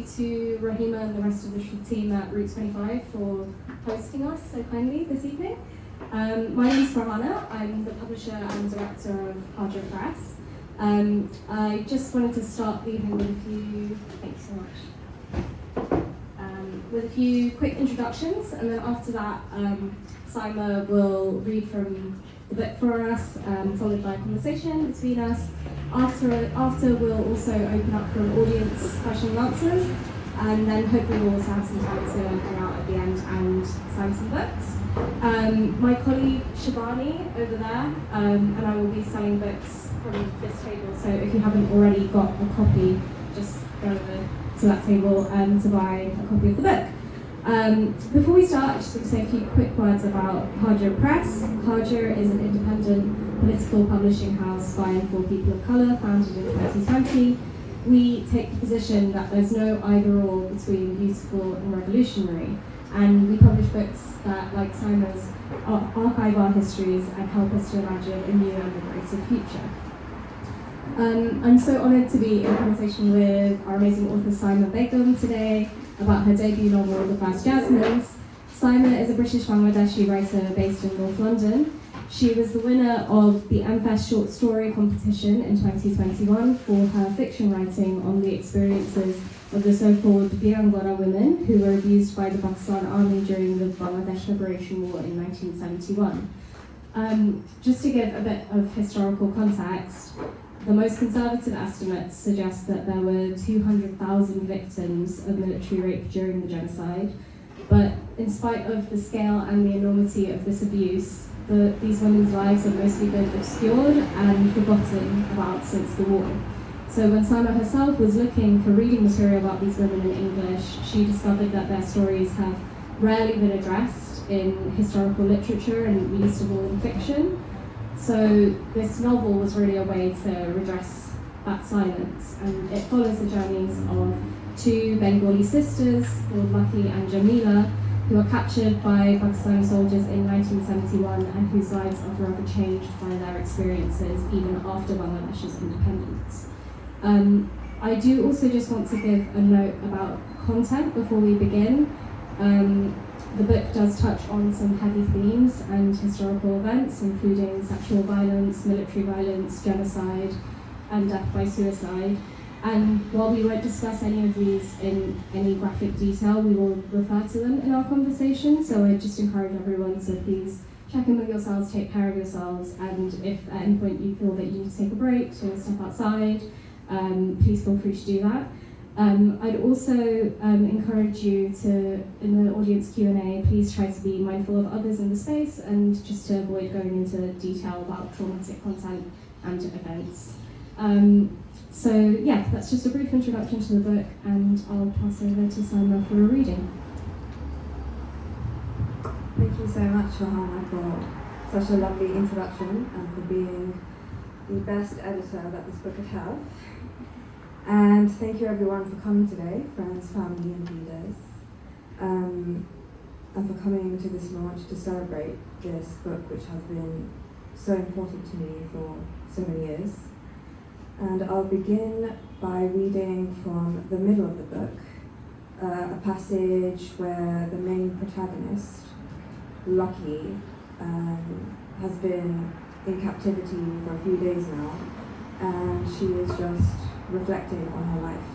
you to Rahima and the rest of the team at Route 25 for hosting us so kindly this evening. My name is Farhaana. I'm the publisher and director of Hajar Press. I just wanted to start the evening with a few, thank you so much, with a few quick introductions, and then after that, Saima will read from the book for us, followed by a conversation between us. After we'll also open up for an audience question and answers, and then hopefully we'll also have some time to hang out at the end and sign some books. My colleague Shabani over there and I will be selling books from this table, so if you haven't already got a copy, just go over to that table to buy a copy of the book. Before we start, just to say a few quick words about Hajar Press. Hajar is an independent political publishing house by and for people of colour, founded in 2020. We take the position that there's no either or between beautiful and revolutionary, and we publish books that, like Saima's, archive our histories and help us to imagine a new and liberated future. I'm so honoured to be in conversation with our amazing author Saima Begum today about her debut novel, The First Jasmines. Saima is a British Bangladeshi writer based in North London. She was the winner of the MFest Short Story Competition in 2021 for her fiction writing on the experiences of the so-called Birangora women who were abused by the Pakistan Army during the Bangladesh Liberation War in 1971. Just to give a bit of historical context, the most conservative estimates suggest that there were 200,000 victims of military rape during the genocide, but in spite of the scale and the enormity of this abuse, these women's lives have mostly been obscured and forgotten about since the war. So when Saima herself was looking for reading material about these women in English, she discovered that their stories have rarely been addressed in historical literature and least of all in fiction. So this novel was really a way to redress that silence, and it follows the journeys of two Bengali sisters called Lucky and Jamila, who were captured by Pakistani soldiers in 1971 and whose lives are forever changed by their experiences even after Bangladesh's independence. I do also just want to give a note about content before we begin. The book does touch on some heavy themes and historical events, including sexual violence, military violence, genocide, and death by suicide. And while we won't discuss any of these in any graphic detail, we will refer to them in our conversation. So I just encourage everyone to please check in with yourselves, take care of yourselves, and if at any point you feel that you need to take a break, to step outside, please feel free to do that. I'd also encourage you to, in the audience Q&A, please try to be mindful of others in the space and just to avoid going into detail about traumatic content and events. So yeah, that's just a brief introduction to the book, and I'll pass over to Saima for a reading. Thank you so much, Farhaana, for such a lovely introduction and for being the best editor that this book could have. And thank you everyone for coming today, friends, family and readers, and for coming to this launch to celebrate this book which has been so important to me for so many years. And I'll begin by reading from the middle of the book, a passage where the main protagonist, Lucky, has been in captivity for a few days now, and she is just reflecting on her life.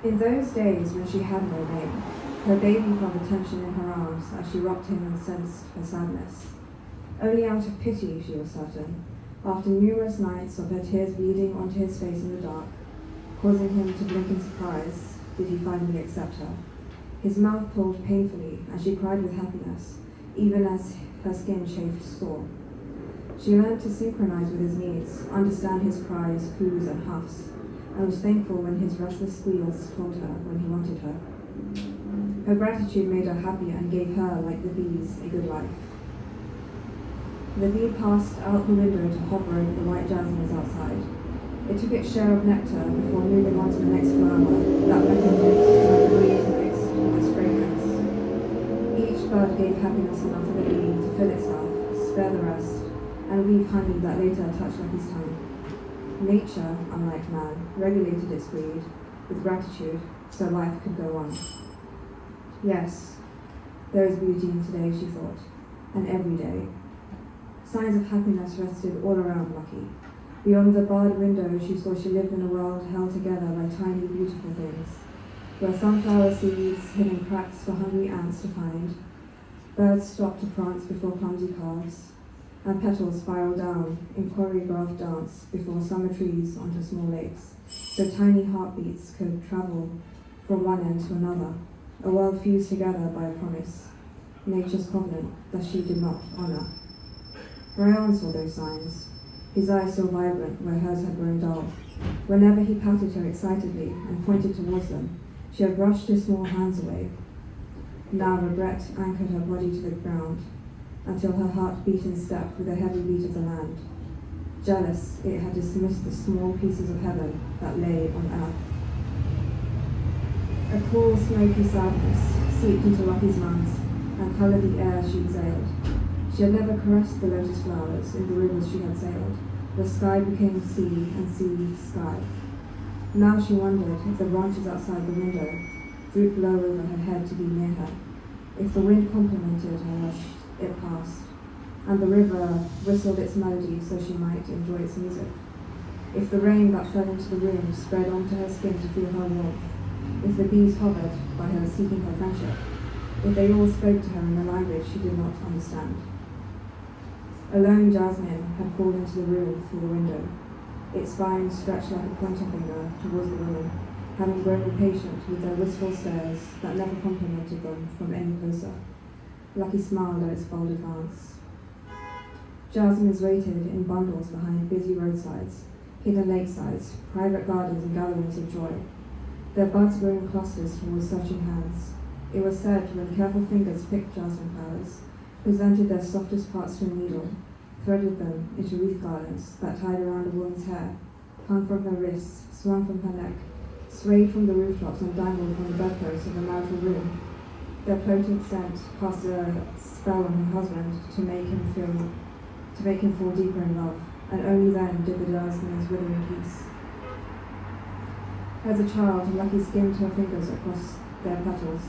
In those days when she had no name, her baby felt the tension in her arms as she rocked him and sensed her sadness. Only out of pity, she was certain, after numerous nights of her tears bleeding onto his face in the dark, causing him to blink in surprise, did he finally accept her. His mouth pulled painfully and she cried with happiness, even as her skin chafed sore. She learned to synchronize with his needs, understand his cries, coos and huffs, and was thankful when his restless squeals told her when he wanted her. Her gratitude made her happy and gave her, like the bees, a good life. The bee passed out the window to hover over the white jasmines outside. It took its share of nectar before moving on to the next flower that beckoned it like the breeze mixed with fragrance. Each bud gave happiness enough for the bee to fill itself, spare the rest, and weave honey that later touched Lucky's tongue. Nature, unlike man, regulated its greed with gratitude so life could go on. Yes, there is beauty in today, she thought, and every day. Signs of happiness rested all around Lucky. Beyond the barred window, she saw she lived in a world held together by tiny, beautiful things, where sunflower seeds hid in cracks for hungry ants to find, birds stopped to prance before clumsy calves, and petals spiraled down in choreographed dance before summer trees onto small lakes, so tiny heartbeats could travel from one end to another, a world fused together by a promise, nature's covenant that she did not honour. Brian saw those signs, his eyes still vibrant where hers had grown dull. Whenever he patted her excitedly and pointed towards them, she had brushed his small hands away. Now regret anchored her body to the ground, until her heart beat in step with the heavy beat of the land. Jealous, it had dismissed the small pieces of heaven that lay on earth. A cool, smoky sadness seeped into Lucky's lungs and coloured the air she exhaled. She had never caressed the lotus flowers in the rivers she had sailed. The sky became sea and sea sky. Now she wondered if the branches outside the window drooped low over her head to be near her, if the wind complimented her as it passed, and the river whistled its melody so she might enjoy its music, if the rain that fell into the room spread onto her skin to feel her warmth, if the bees hovered by her seeking her friendship, if they all spoke to her in a language she did not understand. Alone, Jasmine had crawled into the room through the window, its spine stretched like a pointer finger towards the women, having grown impatient with their wistful stares that never complimented them from any closer. Lucky smiled at its folded glance. Jasmines waited in bundles behind busy roadsides, hidden lakesides, private gardens and gatherings of joy. Their buds grew in clusters towards searching hands. It was said when careful fingers picked jasmine flowers, presented their softest parts to a needle, threaded them into wreath garlands that tied around a woman's hair, hung from her wrists, swung from her neck, swayed from the rooftops and dangled from the bedposts of the marital room. Their potent scent cast a spell on her husband to make him fall deeper in love, and only then did the jasmines wither in peace. As a child, Lucky skimmed her fingers across their petals,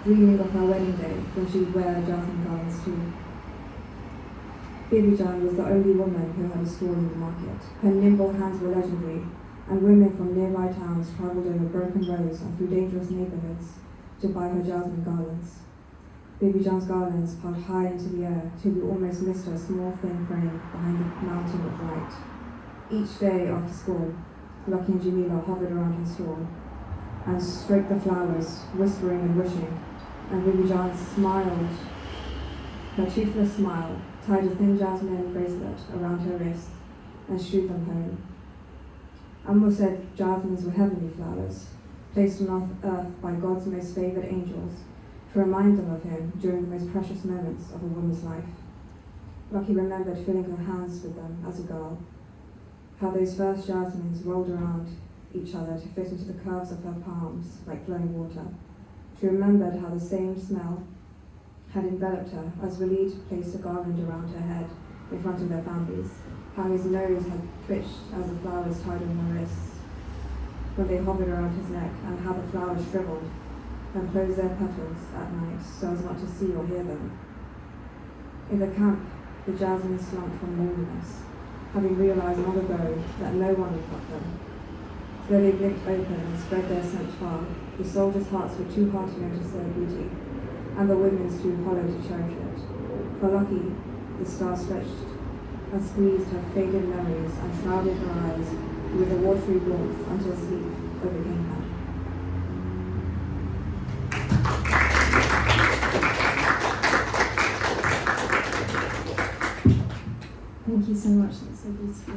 dreaming of her wedding day when she would wear jasmine garlands too. Bibijan was the only woman who had a stall in the market. Her nimble hands were legendary, and women from nearby towns travelled over broken roads and through dangerous neighbourhoods to buy her jasmine garlands. Bibijan's garlands piled high into the air till you almost missed her small thin frame behind the mountain of light. Each day after school, Lucky and Jamila hovered around her stall and stroked the flowers, whispering and wishing, and Bibijan smiled. Her toothless smile tied a thin jasmine bracelet around her wrist and shooed them home. Amor said jasmines were heavenly flowers, placed on earth by God's most favoured angels to remind them of him during the most precious moments of a woman's life. Lucky remembered filling her hands with them as a girl, how those first jasmines rolled around each other to fit into the curves of her palms like flowing water. She remembered how the same smell had enveloped her as Walid placed a garland around her head in front of their families, how his nose had twitched as the flowers tied on her wrists when they hovered around his neck, and how the flowers shriveled and closed their petals at night so as not to see or hear them. In the camp, the jasmines slunk from loneliness, having realized long ago that no one would pluck them. Though they blinked open and spread their scent far, the soldiers' hearts were too hard to notice their beauty, and the women's too hollow to cherish it. For Lucky, the star stretched and squeezed her faded memories and shrouded her eyes with a watery warmth until sleep overcame her. Thank you so much, that's so beautiful.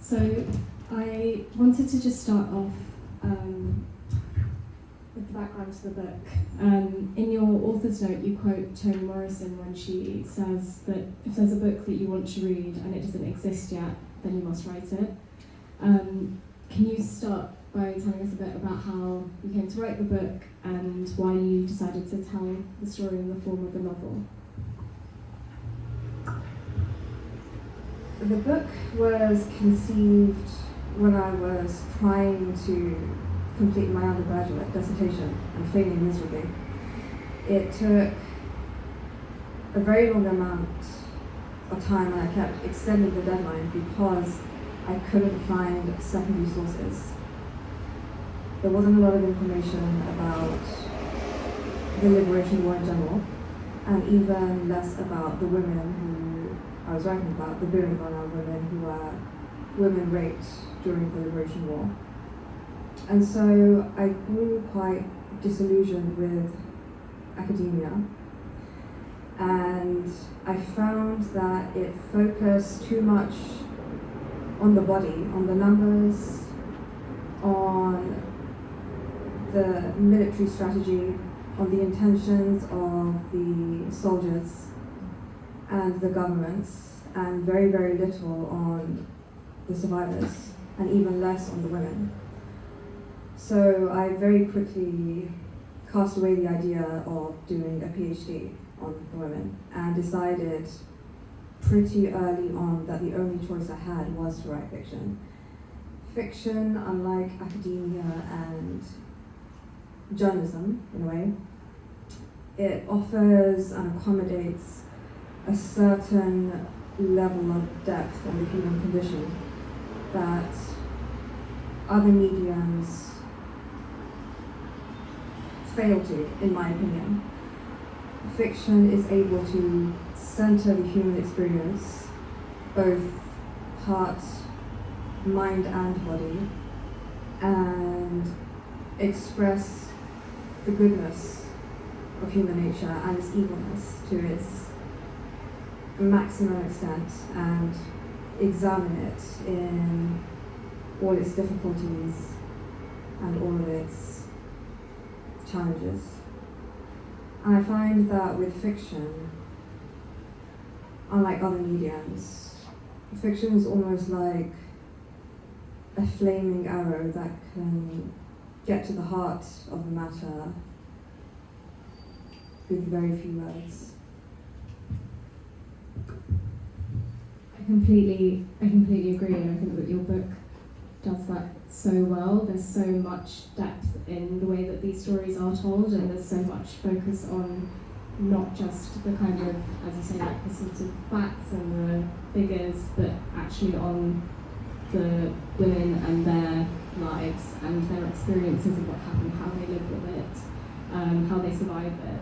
So I wanted to just start off with the background to the book. In your author's note, you quote Toni Morrison when she says that if there's a book that you want to read and it doesn't exist yet, then you must write it. Can you start by telling us a bit about how you came to write the book and why you decided to tell the story in the form of a novel? The book was conceived when I was trying to complete my undergraduate dissertation and failing miserably. It took a very long amount of time, and I kept extending the deadline because I couldn't find secondary sources. There wasn't a lot of information about the Liberation War in general, and even less about the women who I was writing about, the Birmingham women who were women raped during the Liberation War. And so I grew quite disillusioned with academia, and I found that it focused too much on the body, on the numbers, on the military strategy, on the intentions of the soldiers and the governments, and very, very little on the survivors, and even less on the women. So I very quickly cast away the idea of doing a PhD on the women, and decided pretty early on that the only choice I had was to write fiction. Fiction, unlike academia and journalism in a way, it offers and accommodates a certain level of depth on the human condition that other mediums fail to, in my opinion. Fiction is able to center the human experience, both heart, mind and body, and express the goodness of human nature and its evilness to its maximum extent, and examine it in all its difficulties and all of its challenges. And I find that with fiction, unlike other mediums, fiction is almost like a flaming arrow that can get to the heart of the matter with very few words. I completely agree, and I think that your book does that so well. There's so much depth in the way that these stories are told, and there's so much focus on not just the kind of, as you say, like the sort of facts and the figures, but actually on the women and their lives and their experiences of what happened, how they lived with it, how they survived it.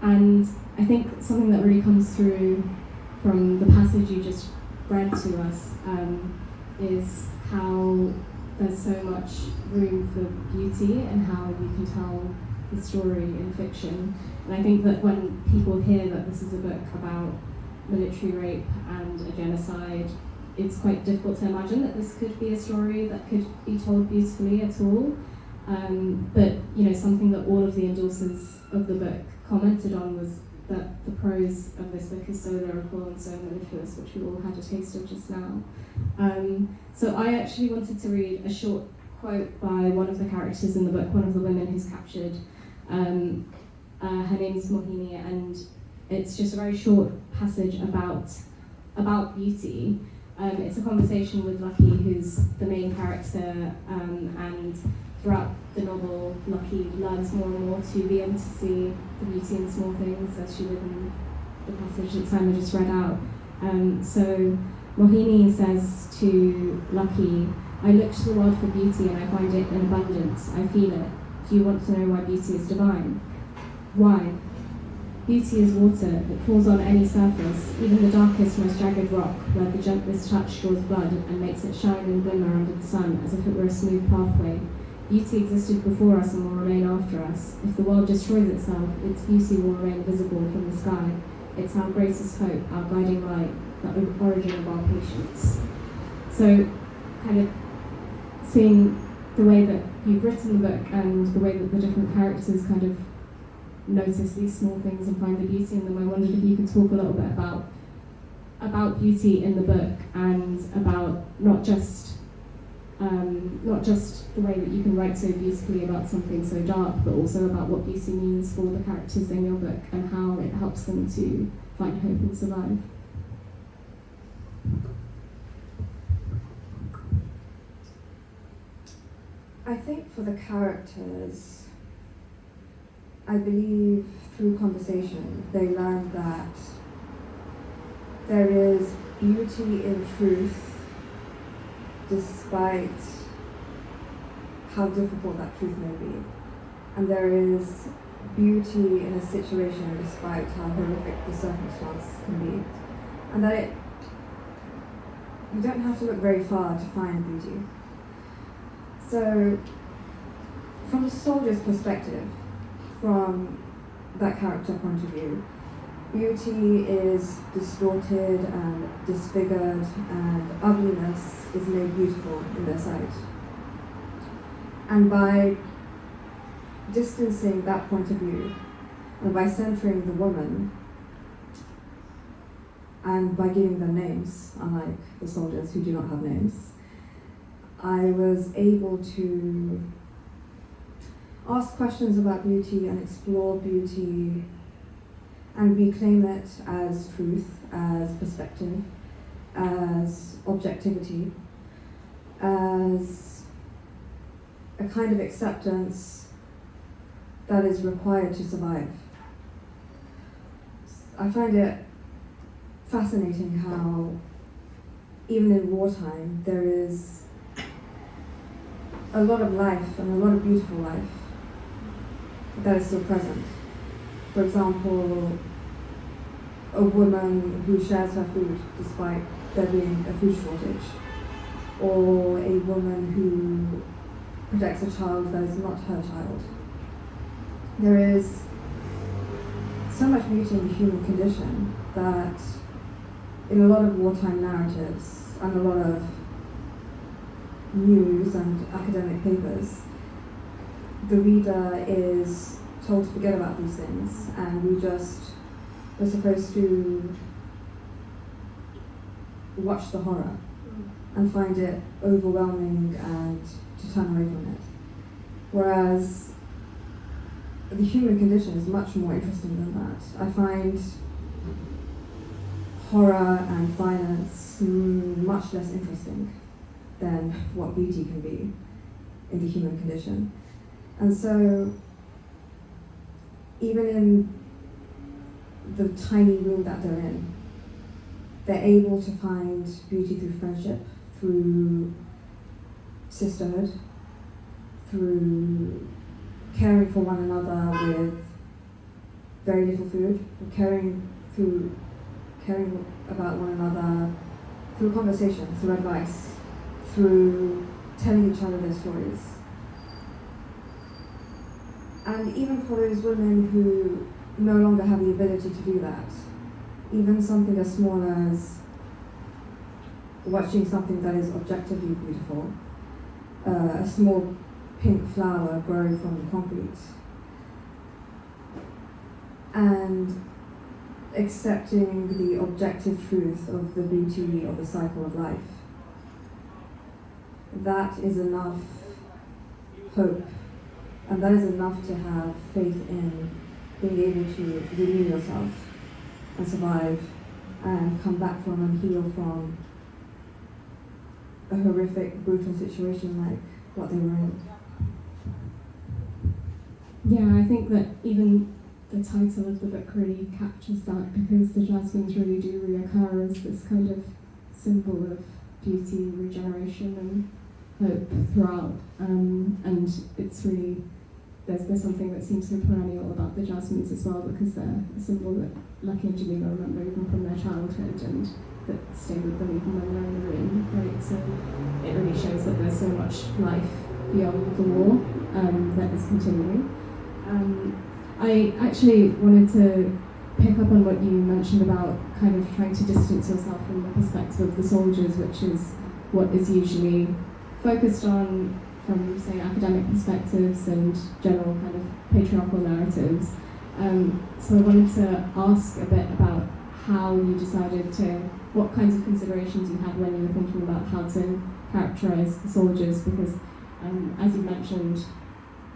And I think something that really comes through from the passage you just read to us is how there's so much room for beauty and how you can tell the story in fiction. And I think that when people hear that this is a book about military rape and a genocide, it's quite difficult to imagine that this could be a story that could be told beautifully at all. But something that all of the endorsers of the book commented on was that the prose of this book is so lyrical and so mellifluous, which we all had a taste of just now. So I actually wanted to read a short quote by one of the characters in the book, one of the women who's captured. Her name is Mohini, and it's just a very short passage about beauty. It's a conversation with Lucky, who's the main character, and throughout the novel, Lucky learns more and more to be able to see the beauty in small things, as she did in the passage that Saima just read out. So Mohini says to Lucky, "I look to the world for beauty and I find it in abundance. I feel it. Do you want to know why beauty is divine? Why? Beauty is water. It falls on any surface, even the darkest, most jagged rock, where the gentlest touch draws blood and makes it shine and glimmer under the sun as if it were a smooth pathway. Beauty existed before us and will remain after us. If the world destroys itself, its beauty will remain visible from the sky. It's our greatest hope, our guiding light, the origin of our patience." So, kind of seeing the way that you've written the book and the way that the different characters kind of notice these small things and find the beauty in them, I wondered if you could talk a little bit about beauty in the book, and about not just the way that you can write so beautifully about something so dark, but also about what beauty means for the characters in your book and how it helps them to find hope and survive. I think for the characters, I believe through conversation they learn that there is beauty in truth despite how difficult that truth may be. And there is beauty in a situation despite how horrific the circumstance can be. And that you don't have to look very far to find beauty. So, from the soldier's perspective, from that character point of view, beauty is distorted and disfigured, and ugliness is made beautiful in their sight. And by distancing that point of view, and by centering the woman, and by giving them names, unlike the soldiers who do not have names, I was able to ask questions about beauty and explore beauty and reclaim it as truth, as perspective, as objectivity, as a kind of acceptance that is required to survive. I find it fascinating how even in wartime there is a lot of life and a lot of beautiful life that is still present. For example, a woman who shares her food despite there being a food shortage, or a woman who protects a child that is not her child. There is so much beauty in the human condition that in a lot of wartime narratives and a lot of news and academic papers, the reader is told to forget about these things, and we're supposed to watch the horror and find it overwhelming and to turn away from it. Whereas the human condition is much more interesting than that. I find horror and violence much less interesting than what beauty can be in the human condition. And so, even in the tiny room that they're in, they're able to find beauty through friendship, through sisterhood, through caring for one another with very little food, caring about one another through conversation, through advice, through telling each other their stories. And even for those women who no longer have the ability to do that, even something as small as watching something that is objectively beautiful, a small pink flower grow from the concrete, and accepting the objective truth of the beauty of the cycle of life. That is enough hope, and that is enough to have faith in being able to renew yourself and survive and come back from and heal from a horrific, brutal situation like what they were in. Yeah, I think that even the title of the book really captures that, because the jasmines really do reoccur as this kind of symbol of beauty, regeneration and hope throughout. And it's really, there's something that seems so perennial about the jasmines as well, because they're a symbol that Lucky and Jamila remember even from their childhood, and that stay with them even when they're in the room, right? So it really shows that there's so much life beyond the war that is continuing. I actually wanted to pick up on what you mentioned about kind of trying to distance yourself from the perspective of the soldiers, which is what is usually focused on from, say, academic perspectives and general kind of patriarchal narratives. So I wanted to ask a bit about how you decided what kinds of considerations you had when you were thinking about how to characterize the soldiers, because as you mentioned,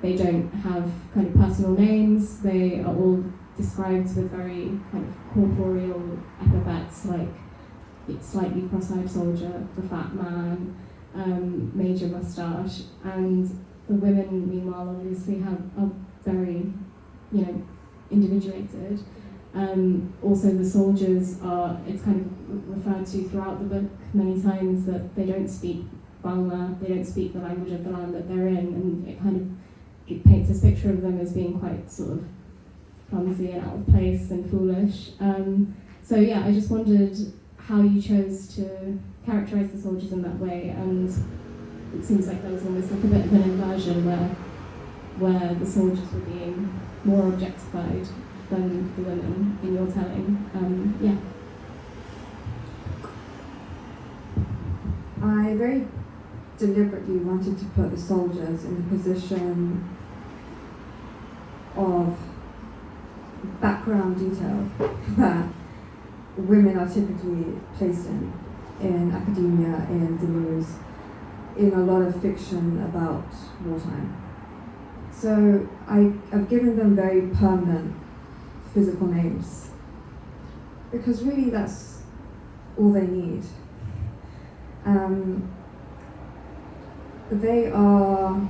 they don't have kind of personal names. They are all described with very kind of corporeal epithets, like slightly cross-eyed soldier, the fat man, major moustache. And the women, meanwhile, obviously are very, individuated. Also, the soldiers it's kind of referred to throughout the book many times that they don't speak Bangla, they don't speak the language of the land that they're in, and it paints this picture of them as being quite sort of clumsy and out of place and foolish. So yeah, I just wondered how you chose to characterize the soldiers in that way, and it seems like there was almost like a bit of an inversion where the soldiers were being more objectified than the women in your telling. Yeah. I very deliberately wanted to put the soldiers in a position of background detail that women are typically placed in academia, in the news, in a lot of fiction about wartime. So I've given them very permanent physical names, because really that's all they need. They are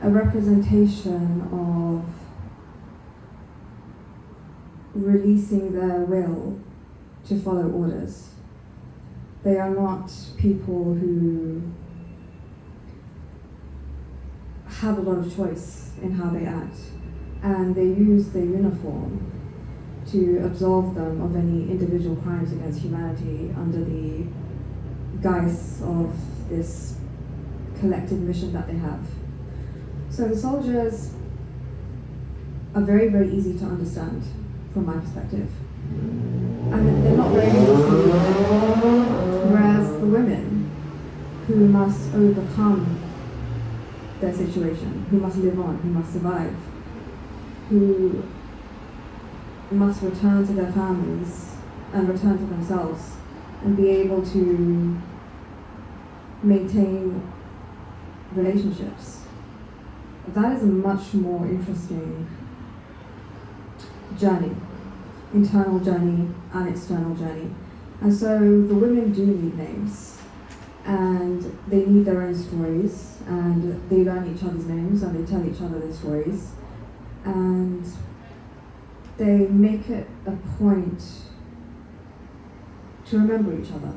a representation of releasing their will to follow orders. They are not people who have a lot of choice in how they act, and they use their uniform to absolve them of any individual crimes against humanity under the guise of this collective mission that they have. So the soldiers are very, very easy to understand from my perspective. And they're not very interesting. Whereas the women who must overcome their situation, who must live on, who must survive, who must return to their families and return to themselves and be able to maintain relationships. That is a much more interesting journey, internal journey and external journey. And so the women do need names, and they need their own stories, and they learn each other's names and they tell each other their stories, and they make it a point to remember each other.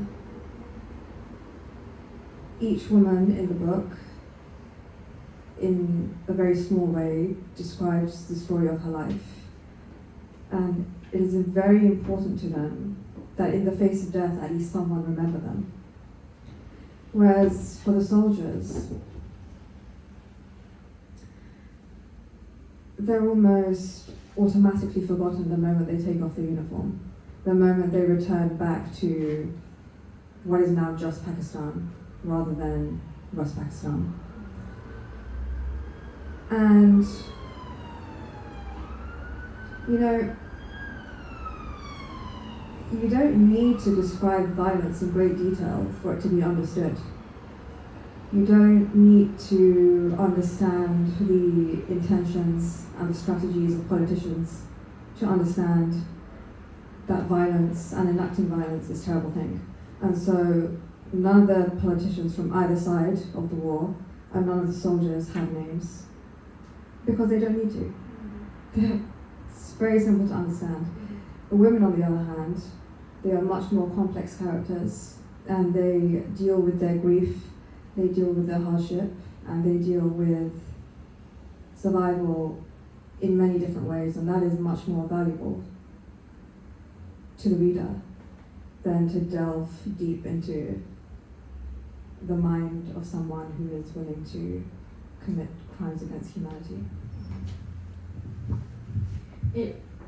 Each woman in the book, in a very small way, describes the story of her life. And it is very important to them that in the face of death, at least someone remember them. Whereas for the soldiers, they're almost automatically forgotten the moment they take off their uniform, the moment they return back to what is now just Pakistan rather than West Pakistan. And you don't need to describe violence in great detail for it to be understood. You don't need to understand the intentions and the strategies of politicians to understand that violence and enacting violence is a terrible thing. And so none of the politicians from either side of the war and none of the soldiers have names, because they don't need to. It's very simple to understand. The women, on the other hand, they are much more complex characters, and they deal with their grief, they deal with their hardship, and they deal with survival in many different ways, and that is much more valuable to the reader than to delve deep into the mind of someone who is willing to commit crimes against humanity.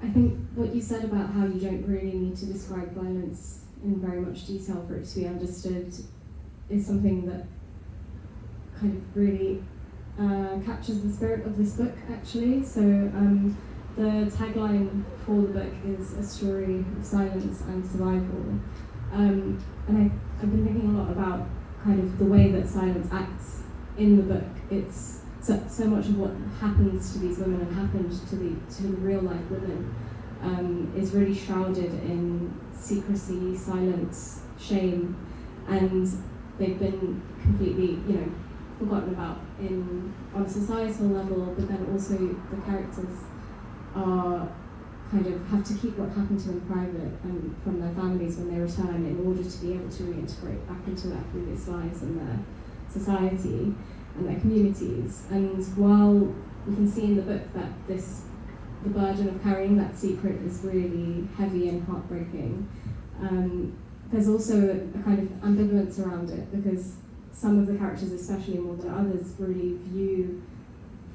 I think what you said about how you don't really need to describe violence in very much detail for it to be understood is something that kind of really captures the spirit of this book, actually. So the tagline for the book is a story of silence and survival. And I've been thinking a lot about kind of the way that silence acts in the book. It's so much of what happens to these women and happened to the real life women is really shrouded in secrecy, silence, shame, and they've been completely, forgotten about on a societal level, but then also the characters are kind of have to keep what happened to them private and from their families when they return in order to be able to reintegrate back into their previous lives and their society and their communities. And while we can see in the book that the burden of carrying that secret is really heavy and heartbreaking, there's also a kind of ambivalence around it, because some of the characters, especially more than others, really view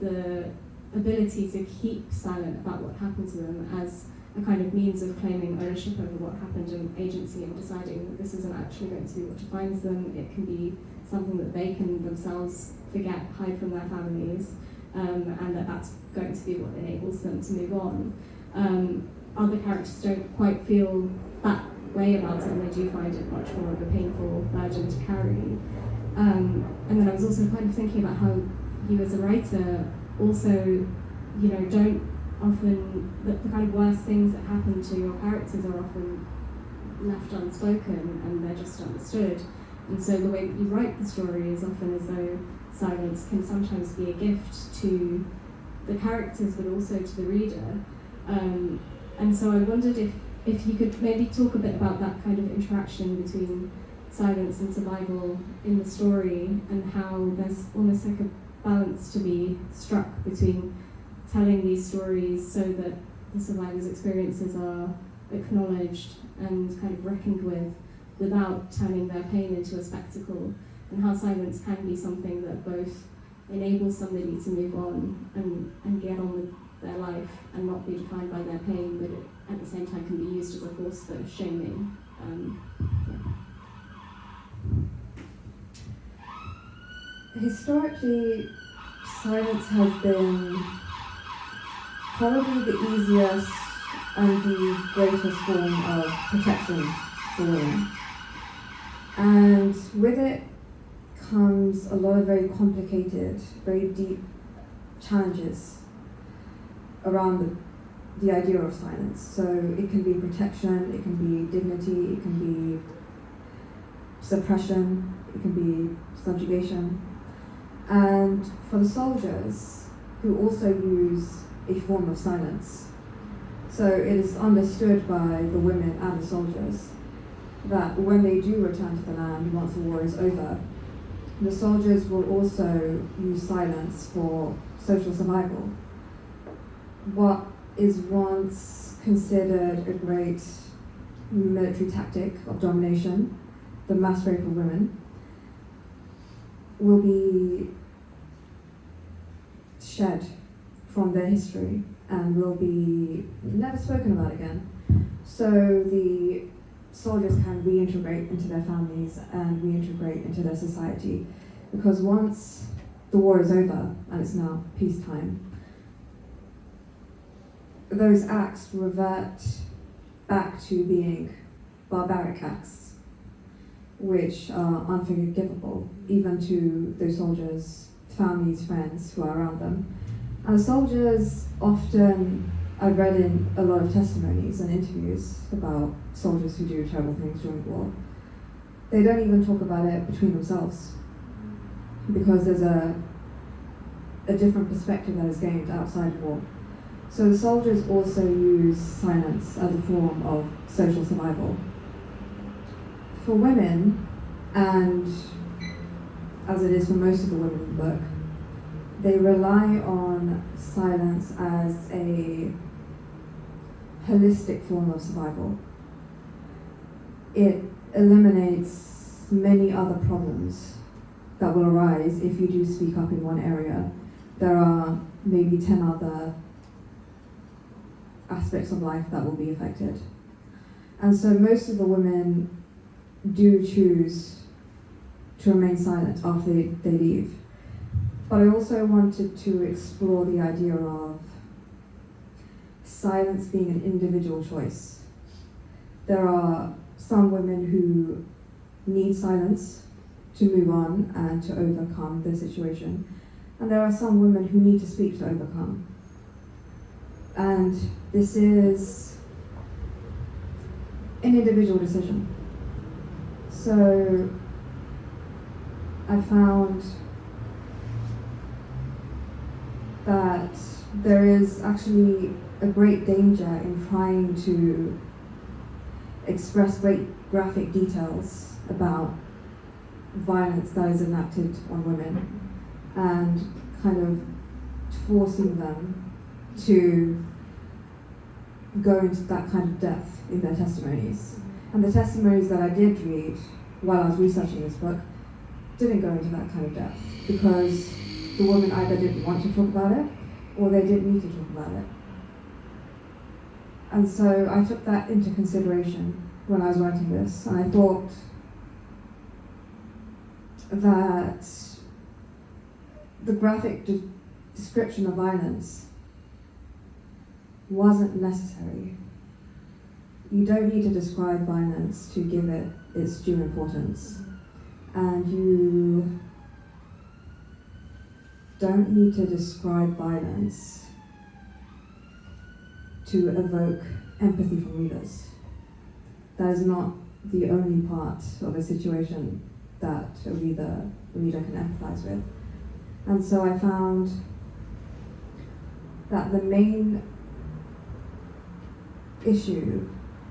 the ability to keep silent about what happened to them as a kind of means of claiming ownership over what happened and agency, and deciding that this isn't actually going to be what defines them. It can be something that they can themselves forget, hide from their families, and that's going to be what enables them to move on. Other characters don't quite feel that way about it, and they do find it much more of a painful burden to carry. And then I was also kind of thinking about how you as a writer also, don't often, the kind of worst things that happen to your characters are often left unspoken and they're just understood. And so the way that you write the story is often as though silence can sometimes be a gift to the characters but also to the reader. And so I wondered if you could maybe talk a bit about that kind of interaction between silence and survival in the story, and how there's almost like a balance to be struck between telling these stories so that the survivors' experiences are acknowledged and kind of reckoned with without turning their pain into a spectacle, and how silence can be something that both enables somebody to move on and get on with their life and not be defined by their pain, but it, at the same time, can be used as a force for shaming. Historically, silence has been probably the easiest and the greatest form of protection for women. And with it comes a lot of very complicated, very deep challenges around the idea of silence. So it can be protection, it can be dignity, it can be suppression, it can be subjugation. And for the soldiers, who also use a form of silence, so it is understood by the women and the soldiers that when they do return to the land once the war is over, the soldiers will also use silence for social survival. What is once considered a great military tactic of domination, the mass rape of women, will be shed from their history and will be never spoken about again. So the soldiers can reintegrate into their families and reintegrate into their society, because once the war is over and it's now peacetime, those acts revert back to being barbaric acts, which are unforgivable even to those soldiers' families, friends who are around them. And soldiers often, I've read in a lot of testimonies and interviews about soldiers who do terrible things during war, they don't even talk about it between themselves, because there's a different perspective that is gained outside of war. So the soldiers also use silence as a form of social survival. For women, and as it is for most of the women in the book, they rely on silence as a holistic form of survival. It eliminates many other problems that will arise if you do speak up in one area. There are maybe 10 other aspects of life that will be affected. And so most of the women do choose to remain silent after they leave. But I also wanted to explore the idea of silence being an individual choice. There are some women who need silence to move on and to overcome their situation. And there are some women who need to speak to overcome. And this is an individual decision. So I found there is actually a great danger in trying to express great graphic details about violence that is enacted on women and kind of forcing them to go into that kind of depth in their testimonies. And the testimonies that I did read while I was researching this book didn't go into that kind of depth because the women either didn't want to talk about it or they didn't need to talk about it. And so I took that into consideration when I was writing this, and I thought that the graphic description of violence wasn't necessary. You don't need to describe violence to give it its due importance. And you don't need to describe violence to evoke empathy from readers. That is not the only part of a situation that a reader can empathize with. And so I found that the main issue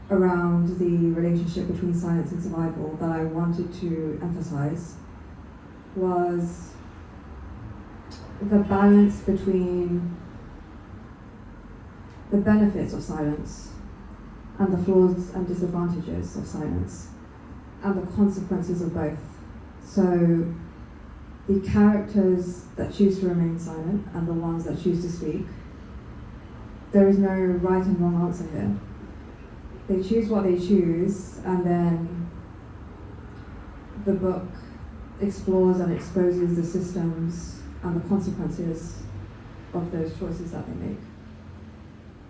around the relationship between silence and survival that I wanted to emphasize was the balance between the benefits of silence and the flaws and disadvantages of silence and the consequences of both. So the characters that choose to remain silent and the ones that choose to speak, there is no right and wrong answer here. They choose what they choose, and then the book explores and exposes the systems and the consequences of those choices that they make.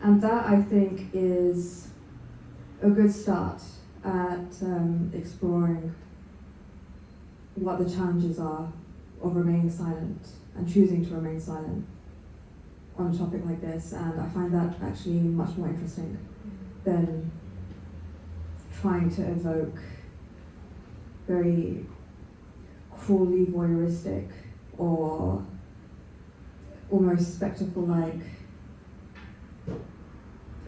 And that, I think, is a good start at exploring what the challenges are of remaining silent and choosing to remain silent on a topic like this. And I find that actually much more interesting than trying to evoke very cruelly voyeuristic or almost spectacle-like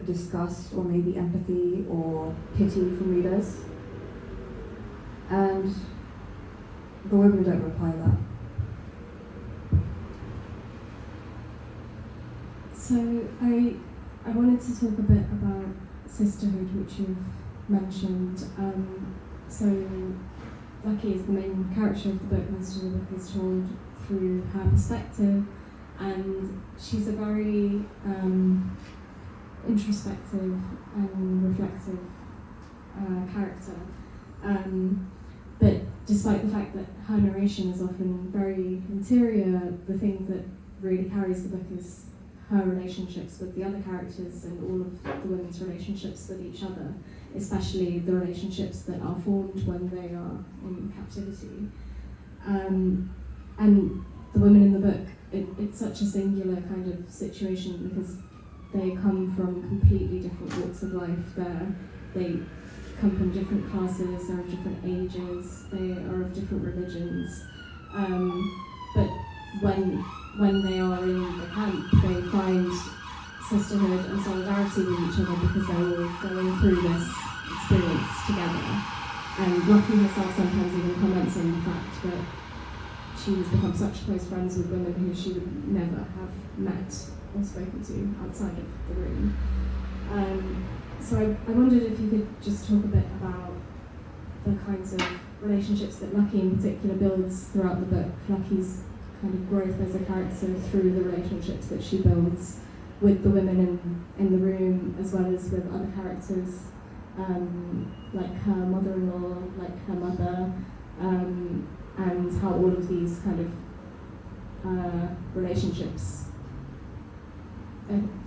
disgust or maybe empathy or pity from readers. And the women don't reply that. So I wanted to talk a bit about sisterhood, which you've mentioned. So Lucky is the main character of the book. Most of the book is told through her perspective, and she's a very introspective and reflective character. But despite the fact that her narration is often very interior, the thing that really carries the book is her relationships with the other characters and all of the women's relationships with each other, especially the relationships that are formed when they are in captivity. And the women in the book, it's such a singular kind of situation because they come from completely different walks of life. They come from different classes, they're of different ages, they are of different religions. But when they are in the camp, they find sisterhood and solidarity with each other because they're all going through this experience together. And Lucky herself sometimes even comments on the fact that she's become such close friends with women who she would never have met or spoken to outside of the room. So I wondered if you could just talk a bit about the kinds of relationships that Lucky in particular builds throughout the book. Lucky's kind of growth as a character through the relationships that she builds with the women in the room, as well as with other characters, like her mother-in-law, like her mother, and how all of these kind of relationships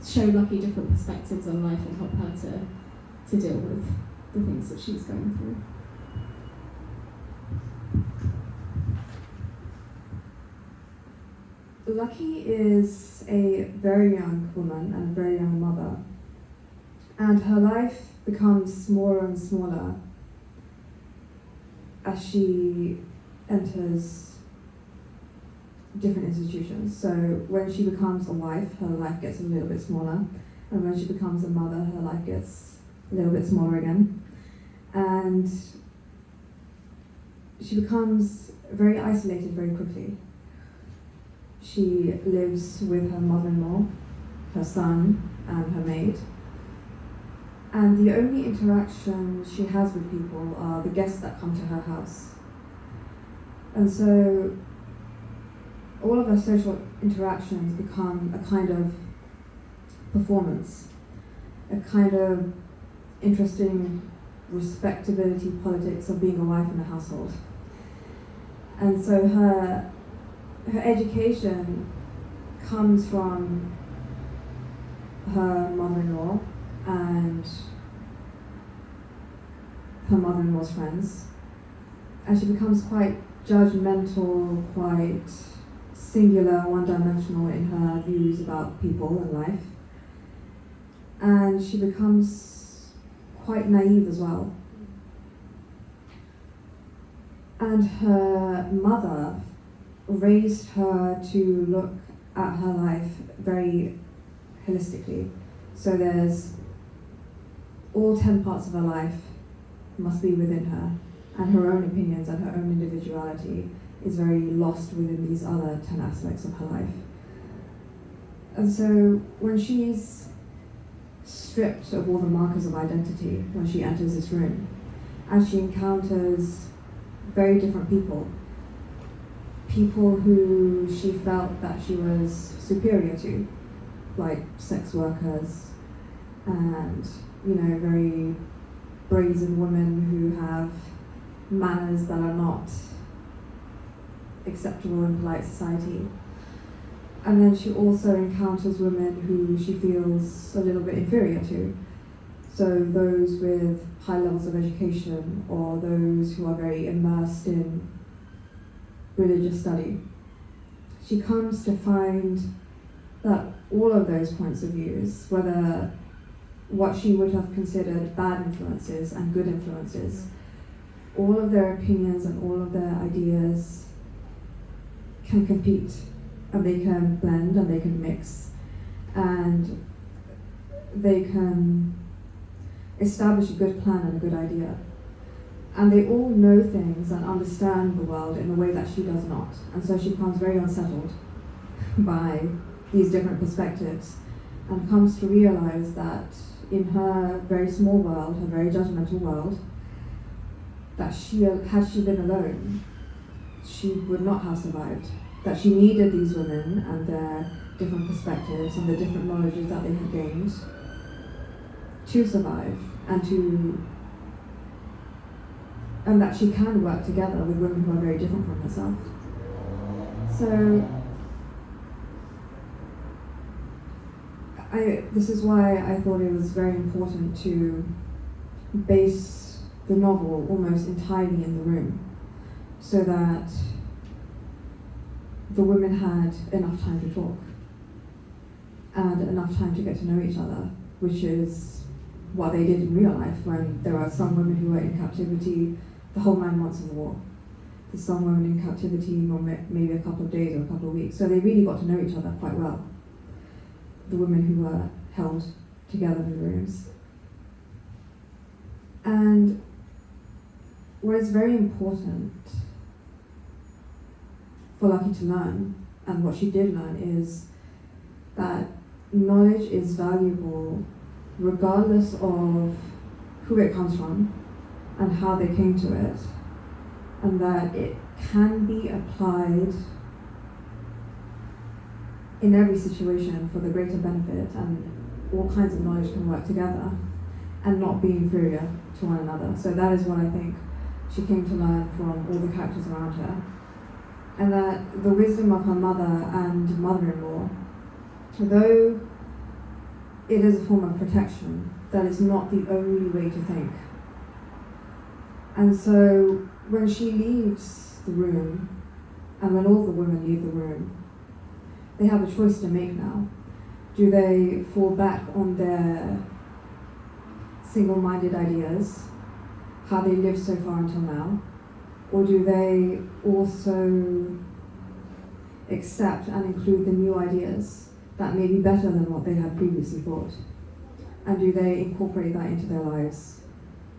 show Lucky different perspectives on life and help her to deal with the things that she's going through. Lucky is a very young woman and a very young mother, and her life becomes smaller and smaller as she enters different institutions. So when she becomes a wife, her life gets a little bit smaller, and when she becomes a mother, her life gets a little bit smaller again. And she becomes very isolated very quickly. She lives with her mother-in-law, her son, and her maid. And the only interaction she has with people are the guests that come to her house. And so all of her social interactions become a kind of performance, a kind of interesting respectability politics of being a wife in a household. And so her education comes from her mother-in-law and her mother-in-law's friends, and she becomes quite judgmental, quite singular, one-dimensional in her views about people and life, and she becomes quite naive as well. And her mother raised her to look at her life very holistically. So there's all 10 parts of her life must be within her, and her own opinions and her own individuality is very lost within these other 10 aspects of her life. And so when she's stripped of all the markers of identity when she enters this room, and she encounters very different people who she felt that she was superior to, like sex workers and, very brazen women who have manners that are not acceptable in polite society. And then she also encounters women who she feels a little bit inferior to. So those with high levels of education, or those who are very immersed in religious study. She comes to find that all of those points of views, whether what she would have considered bad influences and good influences, all of their opinions and all of their ideas can compete, and they can blend and they can mix, and they can establish a good plan and a good idea. And they all know things and understand the world in a way that she does not. And so she becomes very unsettled by these different perspectives, and comes to realize that in her very small world, her very judgmental world, that had she been alone, she would not have survived. That she needed these women and their different perspectives and the different knowledges that they had gained to survive, and that she can work together with women who are very different from herself. So this is why I thought it was very important to base the novel almost entirely in the room, so that the women had enough time to talk and enough time to get to know each other, which is what they did in real life when there are some women who were in captivity the whole 9 months of the war. There's some women in captivity maybe a couple of days or a couple of weeks. So they really got to know each other quite well, the women who were held together in rooms. And what is very important for Lucky to learn, and what she did learn, is that knowledge is valuable regardless of who it comes from and how they came to it, and that it can be applied in every situation for the greater benefit, and all kinds of knowledge can work together and not be inferior to one another. So that is what I think she came to learn from all the characters around her, and that the wisdom of her mother and mother-in-law, though it is a form of protection, that is not the only way to think. And so when she leaves the room, and when all the women leave the room, they have a choice to make now. Do they fall back on their single-minded ideas, how they lived so far until now, or do they also accept and include the new ideas that may be better than what they had previously thought? And do they incorporate that into their lives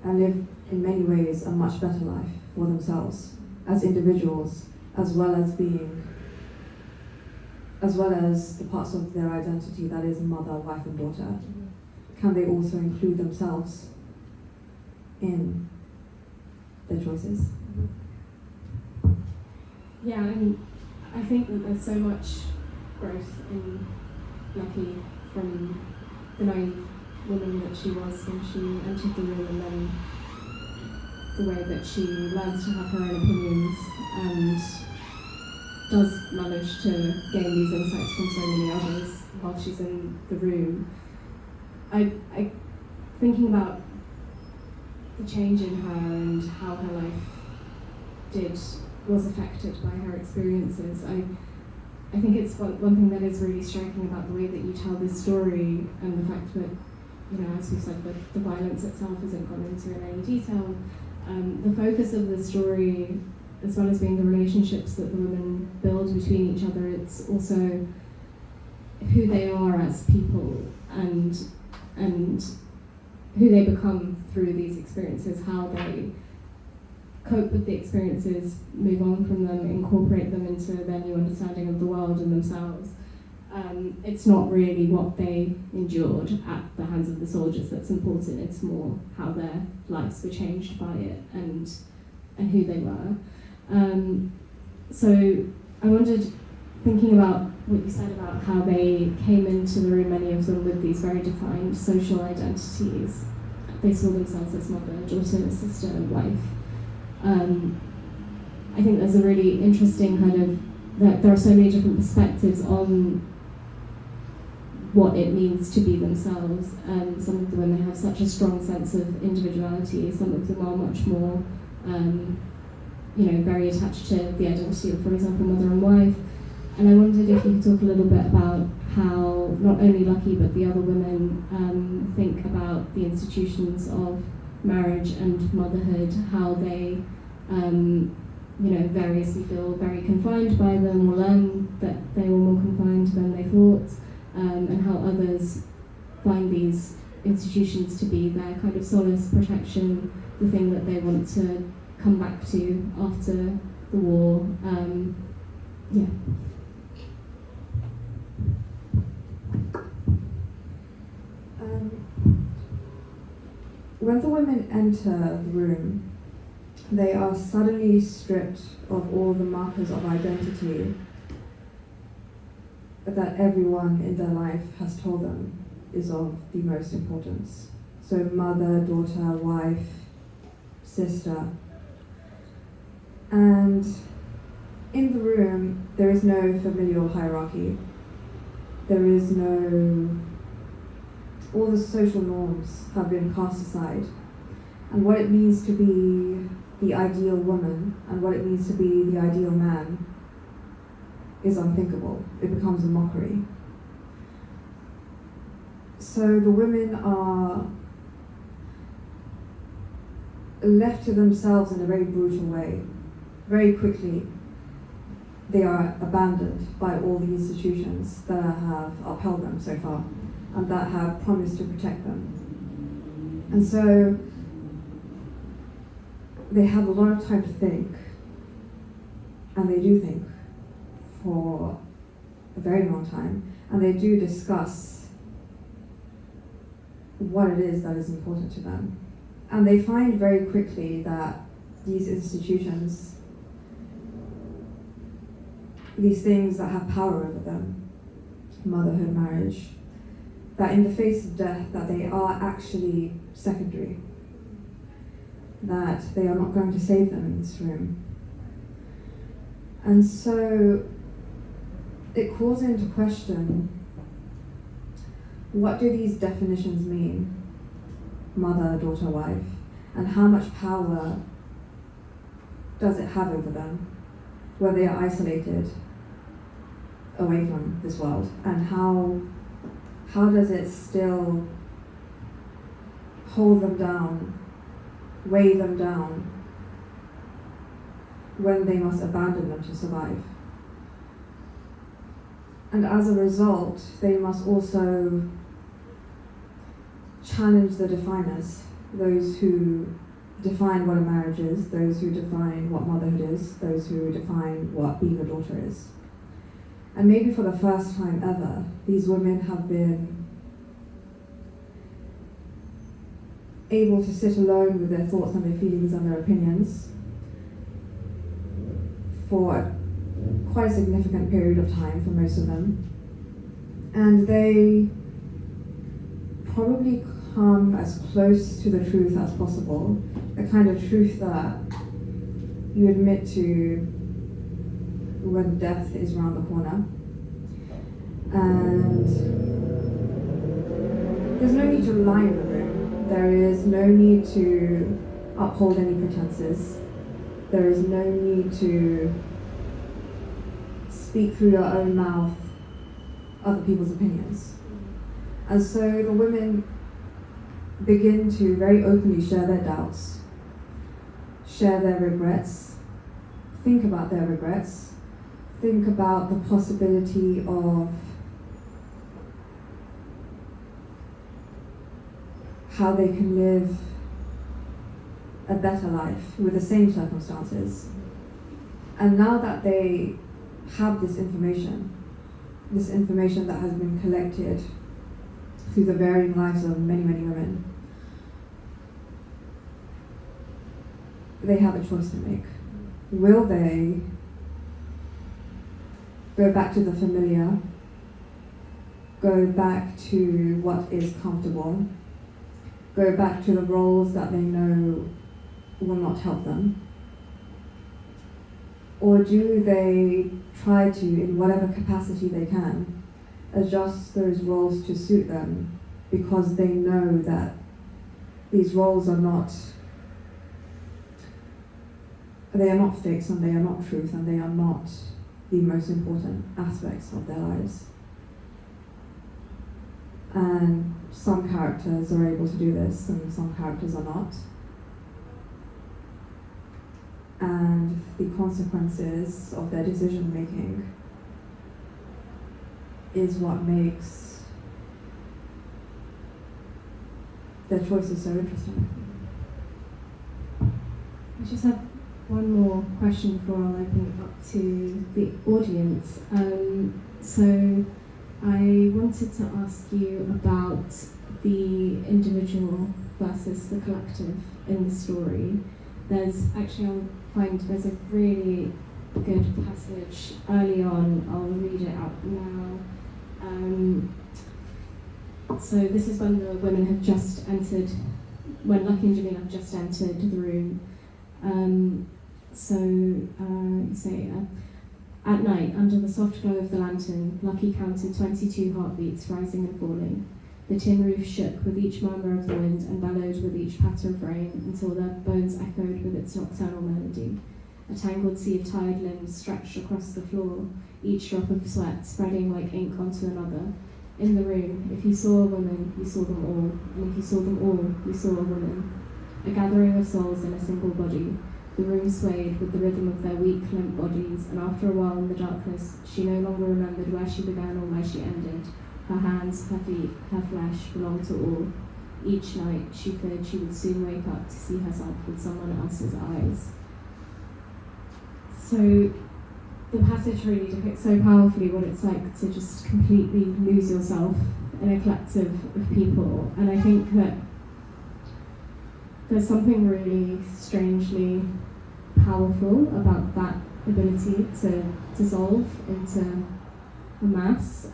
and live in many ways a much better life for themselves as individuals, as well as the parts of their identity that is mother, wife and daughter? Can they also include themselves in their choices? Yeah, I think that there's so much growth in Lucky from the naive woman that she was when she entered the room, and then the way that she learns to have her own opinions and does manage to gain these insights from so many others while she's in the room. I thinking about the change in her and how her life was affected by her experiences. I think it's one thing that is really striking about the way that you tell this story, and the fact that, as we said, the violence itself isn't gone into in any detail. The focus of the story, as well as being the relationships that the women build between each other, it's also who they are as people and who they become through these experiences, how they cope with the experiences, move on from them, incorporate them into their new understanding of the world and themselves. It's not really what they endured at the hands of the soldiers that's important, it's more how their lives were changed by it and who they were. So I wondered, thinking about what you said about how they came into the room, many of them with these very defined social identities. They saw themselves as mother, daughter, sister, and wife. I think there's a really interesting that there are so many different perspectives on what it means to be themselves. Some of the women have such a strong sense of individuality, some of them are much more very attached to the identity of, for example, mother and wife. And I wondered if you could talk a little bit about how not only Lucky but the other women think about the institutions of marriage and motherhood, how they variously feel very confined by them, or learn that they were more confined than they thought, and how others find these institutions to be their kind of solace, protection, the thing that they want to come back to after the war. When the women enter the room, they are suddenly stripped of all the markers of identity that everyone in their life has told them is of the most importance. So mother, daughter, wife, sister. And in the room, there is no familial hierarchy. There is all the social norms have been cast aside. And what it means to be the ideal woman and what it means to be the ideal man is unthinkable. It becomes a mockery. So the women are left to themselves in a very brutal way. Very quickly, they are abandoned by all the institutions that have upheld them so far and that have promised to protect them. And so they have a lot of time to think, and they do think for a very long time, and they do discuss what it is that is important to them. And they find very quickly that these institutions, these things that have power over them, motherhood, marriage, that in the face of death, that they are actually secondary, that they are not going to save them in this room. And so it calls into question, what do these definitions mean? Mother, daughter, wife, and how much power does it have over them, where they are isolated away from this world, and how does it still hold them down, weigh them down, when they must abandon them to survive? And as a result, they must also challenge the definers, those who define what a marriage is, those who define what motherhood is, those who define what being a daughter is. And maybe for the first time ever, these women have been able to sit alone with their thoughts and their feelings and their opinions for quite a significant period of time for most of them. And they probably come as close to the truth as possible, the kind of truth that you admit to when death is around the corner. And there's no need to lie in the room. There is no need to uphold any pretenses. There is no need to speak through your own mouth other people's opinions. And so the women begin to very openly share their doubts, share their regrets, think about their regrets, think about the possibility of how they can live a better life with the same circumstances. And now that they have this information that has been collected through the varying lives of many, many women, they have a choice to make. Will they go back to the familiar, go back to what is comfortable, go back to the roles that they know will not help them? Or do they try to, in whatever capacity they can, adjust those roles to suit them because they know that these roles are not fixed, and they are not truth, and they are not the most important aspects of their lives? And some characters are able to do this, and some characters are not. And the consequences of their decision making is what makes their choices so interesting. I just have one more question before I'll open it up to the audience. So I wanted to ask you about the individual versus the collective in the story. There's a really good passage early on. I'll read it out now. So this is when the women have just entered, when Lucky and Jamila have just entered the room. At night, under the soft glow of the lantern, Lucky counted 22 heartbeats rising and falling. The tin roof shook with each murmur of the wind and bellowed with each patter of rain until their bones echoed with its nocturnal melody. A tangled sea of tired limbs stretched across the floor, each drop of sweat spreading like ink onto another. In the room, if you saw a woman, you saw them all, and if you saw them all, you saw a woman. A gathering of souls in a single body. The room swayed with the rhythm of their weak, limp bodies, and after a while in the darkness, she no longer remembered where she began or where she ended. Her hands, her feet, her flesh belonged to all. Each night, she feared she would soon wake up to see herself with someone else's eyes. So, the passage really depicts so powerfully what it's like to just completely lose yourself in a collective of people. And I think that there's something really strangely powerful about that ability to dissolve into a mass,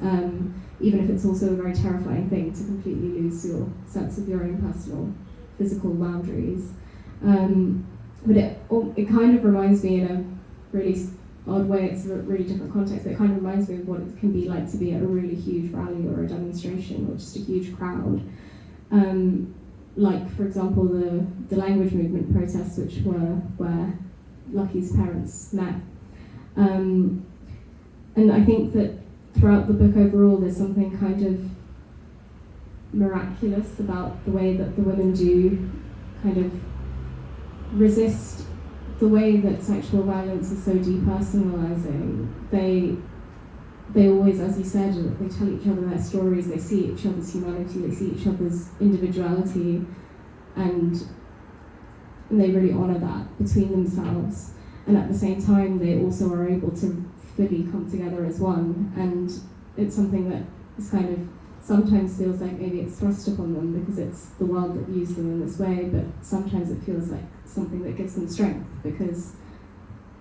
even if it's also a very terrifying thing to completely lose your sense of your own personal physical boundaries. But it kind of reminds me, in a really odd way, it's a really different context, but it kind of reminds me of what it can be like to be at a really huge rally or a demonstration or just a huge crowd. Like, for example, the language movement protests, which were where Lucky's parents met. And I think that throughout the book overall, there's something kind of miraculous about the way that the women do kind of resist the way that sexual violence is so depersonalizing. They they always, as you said, they tell each other their stories, they see each other's humanity, they see each other's individuality, and they really honour that between themselves. And at the same time, they also are able to fully come together as one. And it's something that is kind of sometimes feels like maybe it's thrust upon them because it's the world that views them in this way, but sometimes it feels like something that gives them strength because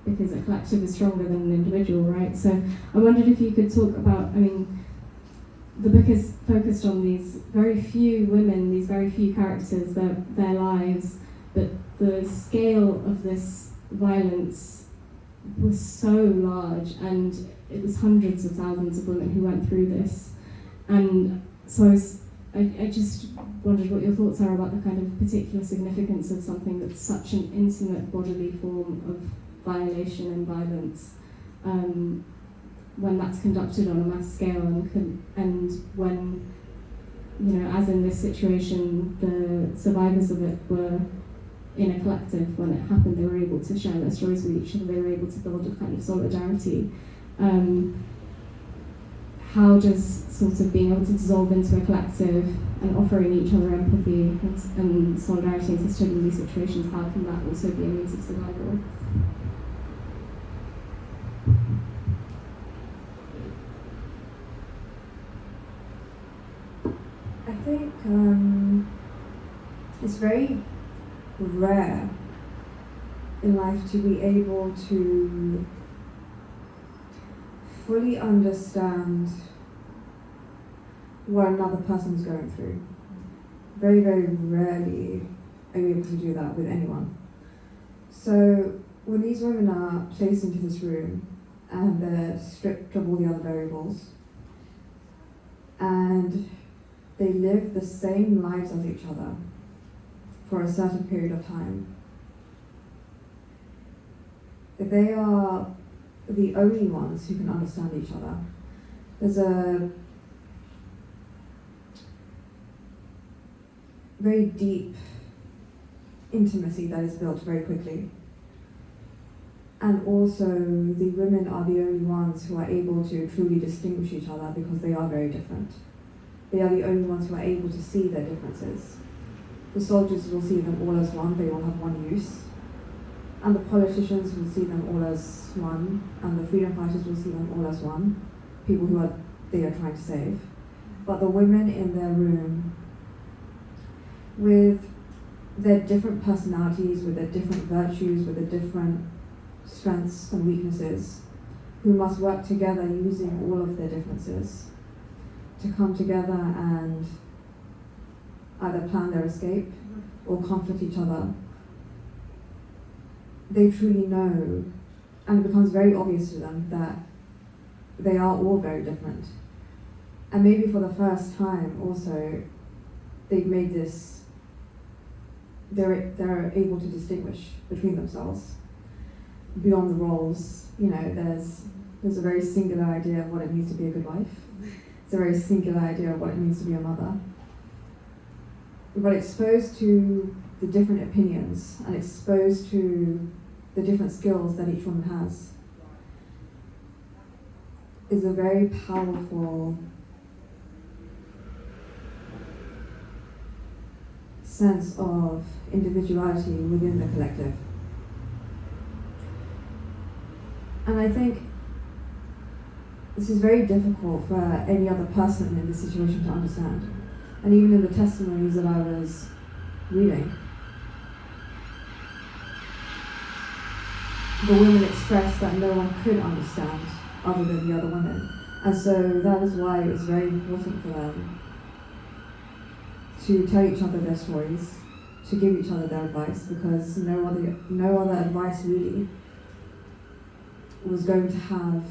a collective is stronger than an individual, right? So I wondered if you could talk about, I mean, the book is focused on these very few women, these very few characters, their lives, but the scale of this violence was so large, and it was hundreds of thousands of women who went through this. And so I just wondered what your thoughts are about the kind of particular significance of something that's such an intimate bodily form of violation and violence, when that's conducted on a mass scale, and when, you know, as in this situation, the survivors of it were in a collective. When it happened, they were able to share their stories with each other, they were able to build a kind of solidarity. How does sort of being able to dissolve into a collective and offering each other empathy and solidarity and assisting in these situations, how can that also be a means of survival? I think it's very rare in life to be able to fully understand what another person's going through. Very, very rarely are you able to do that with anyone. So when these women are placed into this room and they're stripped of all the other variables and they live the same lives as each other for a certain period of time, if they are the only ones who can understand each other, there's a very deep intimacy that is built very quickly. And also, the women are the only ones who are able to truly distinguish each other because they are very different. They are the only ones who are able to see their differences. The soldiers will see them all as one, they all have one use. And the politicians will see them all as one, and the freedom fighters will see them all as one, people who they are trying to save. But the women in their room, with their different personalities, with their different virtues, with their different strengths and weaknesses, who must work together using all of their differences to come together and either plan their escape or comfort each other. They truly know, and it becomes very obvious to them that they are all very different. And maybe for the first time also, they've made this, they're able to distinguish between themselves beyond the roles. You know, there's a very singular idea of what it means to be a good wife. It's a very singular idea of what it means to be a mother. But exposed to the different opinions and exposed to the different skills that each woman has is a very powerful sense of individuality within the collective. And I think this is very difficult for any other person in this situation to understand. And even in the testimonies that I was reading, the women expressed that no one could understand other than the other women. And so that is why it was very important for them to tell each other their stories, to give each other their advice, because no other advice really was going to have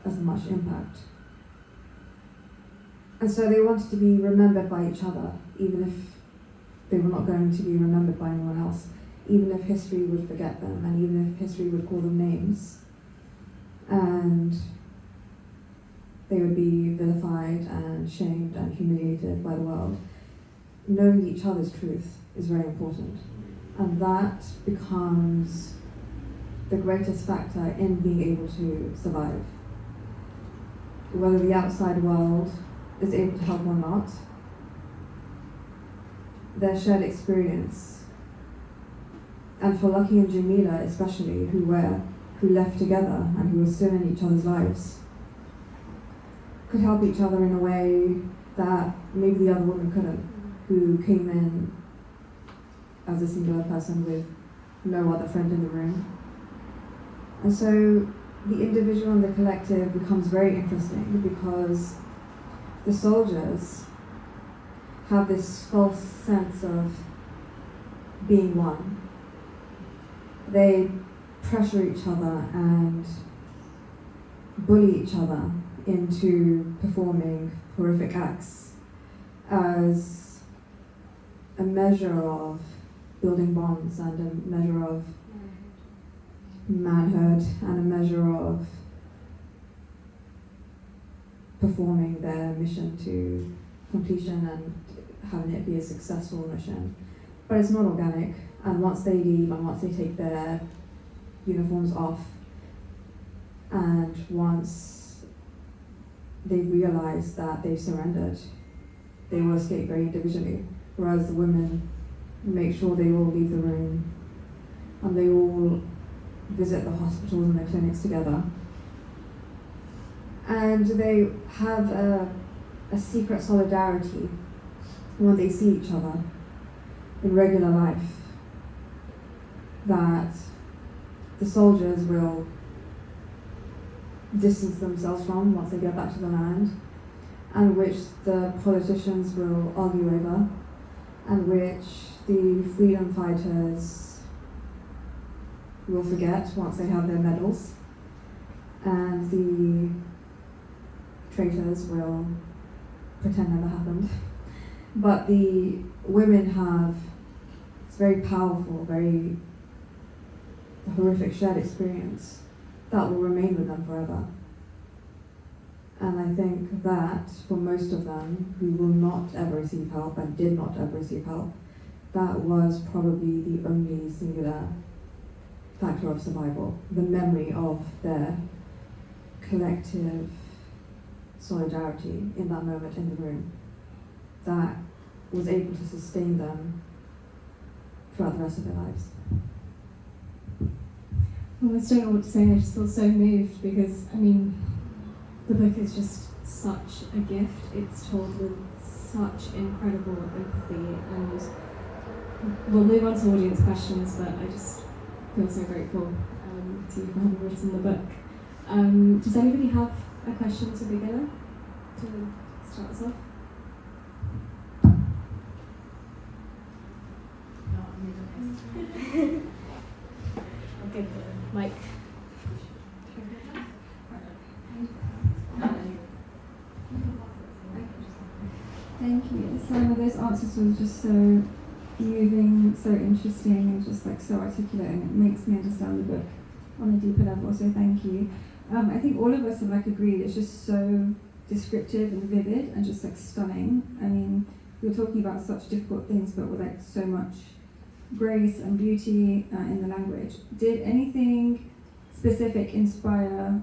as much impact. And so they wanted to be remembered by each other, even if they were not going to be remembered by anyone else, even if history would forget them, and even if history would call them names, and they would be vilified and shamed and humiliated by the world. Knowing each other's truth is very important, and that becomes the greatest factor in being able to survive. whether the outside world is able to help or not, their shared experience, and for Lucky and Jamila especially, who left together and who were still in each other's lives, could help each other in a way that maybe the other woman couldn't, who came in as a singular person with no other friend in the room. And so the individual and the collective becomes very interesting because the soldiers have this false sense of being one. They pressure each other and bully each other into performing horrific acts as a measure of building bonds and a measure of manhood and a measure of performing their mission to completion and having it be a successful mission. But it's not organic, and once they leave and once they take their uniforms off and once they realize that they've surrendered, they will escape very individually, whereas the women make sure they all leave the room and they all visit the hospitals and the clinics together. And they have a secret solidarity when they see each other in regular life that the soldiers will distance themselves from once they get back to the land, and which the politicians will argue over, and which the freedom fighters will forget once they have their medals, and the traitors will pretend never happened. But the women have this very powerful, very horrific shared experience that will remain with them forever. And I think that for most of them who will not ever receive help and did not ever receive help, that was probably the only singular factor of survival, the memory of their collective solidarity in that moment in the room that was able to sustain them throughout the rest of their lives. Well, I just don't know what to say. I just feel so moved because, I mean, the book is just such a gift. It's told with such incredible empathy, and we'll move on to audience questions, but I just feel so grateful to you for having written the book. Does anybody have a question to begin to start us off? I'll give the mic. Thank you. Saima, those answers were just so moving, so interesting, and just like so articulate, and it makes me understand the book on a deeper level, so thank you. I think all of us have like agreed it's just so descriptive and vivid and just like stunning. I mean, you're talking about such difficult things but with like so much grace and beauty in the language. Did anything specific inspire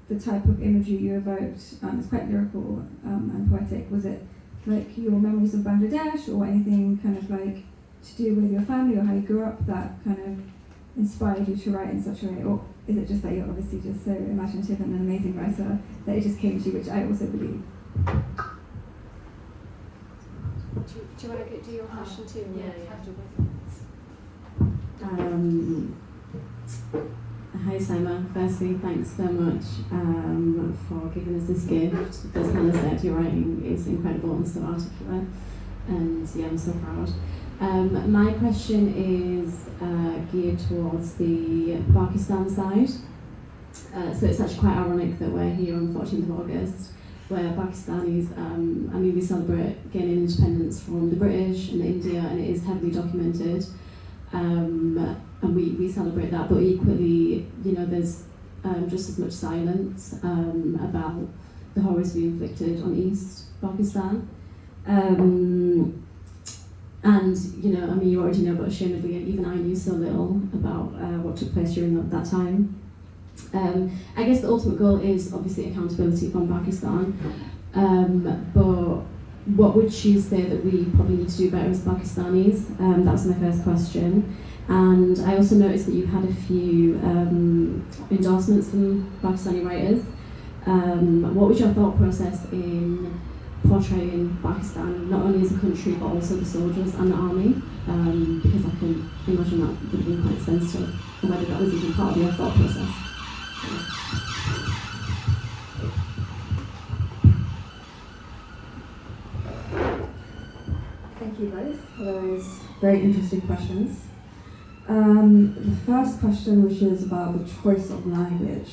the type of imagery you evoked? It's quite lyrical and poetic. Was it like your memories of Bangladesh or anything kind of like to do with your family or how you grew up that kind of inspired you to write in such a way? Or is it just that you're obviously just so imaginative and an amazing writer that it just came to you, which I also believe? Do you want to do your question too? Hi Saima, firstly thanks so much for giving us this gift. As Hannah said, your writing is incredible and so articulate, and yeah, I'm so proud. My question is geared towards the Pakistan side. So it's actually quite ironic that we're here on the 14th of August, where Pakistanis, we celebrate gaining independence from the British and India, and it is heavily documented. And we celebrate that, but equally, there's just as much silence about the horrors we inflicted on East Pakistan. And you already know, but ashamedly, even I knew so little about what took place during that time. I guess the ultimate goal is obviously accountability from Pakistan, but what would you say that we probably need to do better as Pakistanis? That's my first question. And I also noticed that you had a few endorsements from Pakistani writers. What was your thought process in portraying Pakistan, not only as a country but also the soldiers and the army? Because I can imagine that would have been quite sensitive, and whether that was even part of your thought process. Thank you both for those very interesting questions. The first question, which is about the choice of language.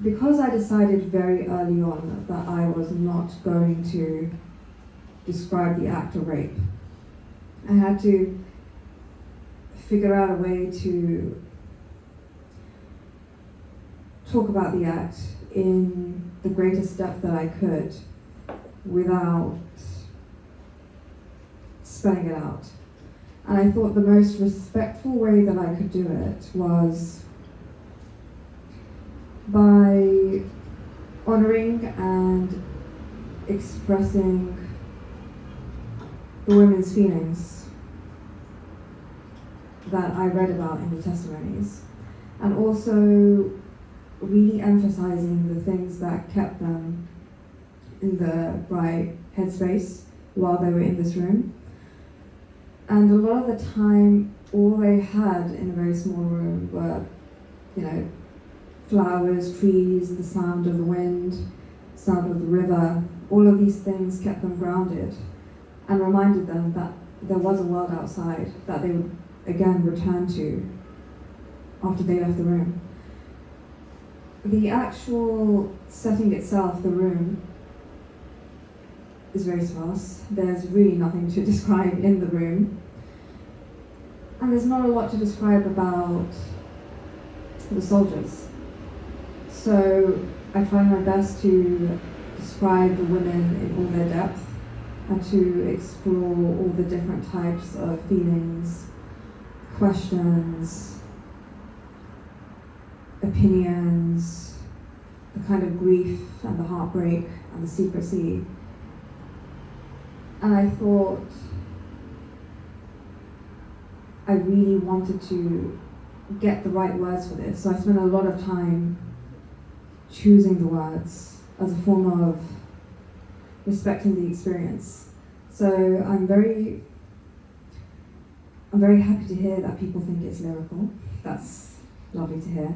Because I decided very early on that I was not going to describe the act of rape, I had to figure out a way to talk about the act in the greatest depth that I could without spelling it out. And I thought the most respectful way that I could do it was by honoring and expressing the women's feelings that I read about in the testimonies, and also really emphasizing the things that kept them in the right headspace while they were in this room. And a lot of the time, all they had in a very small room were, flowers, trees, the sound of the wind, sound of the river. All of these things kept them grounded and reminded them that there was a world outside that they would again return to after they left the room. The actual setting itself, the room, is very sparse. There's really nothing to describe in the room. And there's not a lot to describe about the soldiers. So I tried my best to describe the women in all their depth and to explore all the different types of feelings, questions, opinions, the kind of grief and the heartbreak and the secrecy. And I thought I really wanted to get the right words for this. So I spent a lot of time choosing the words as a form of respecting the experience. So I'm very happy to hear that people think it's lyrical. That's lovely to hear.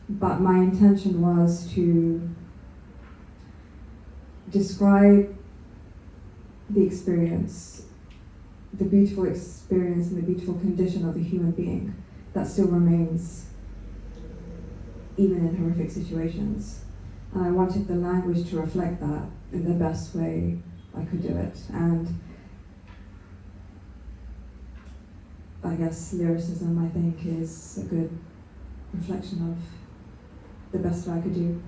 But my intention was to describe the experience, the beautiful experience and the beautiful condition of a human being that still remains even in horrific situations. And I wanted the language to reflect that in the best way I could do it. And I guess lyricism, I think, is a good reflection of the best I could do.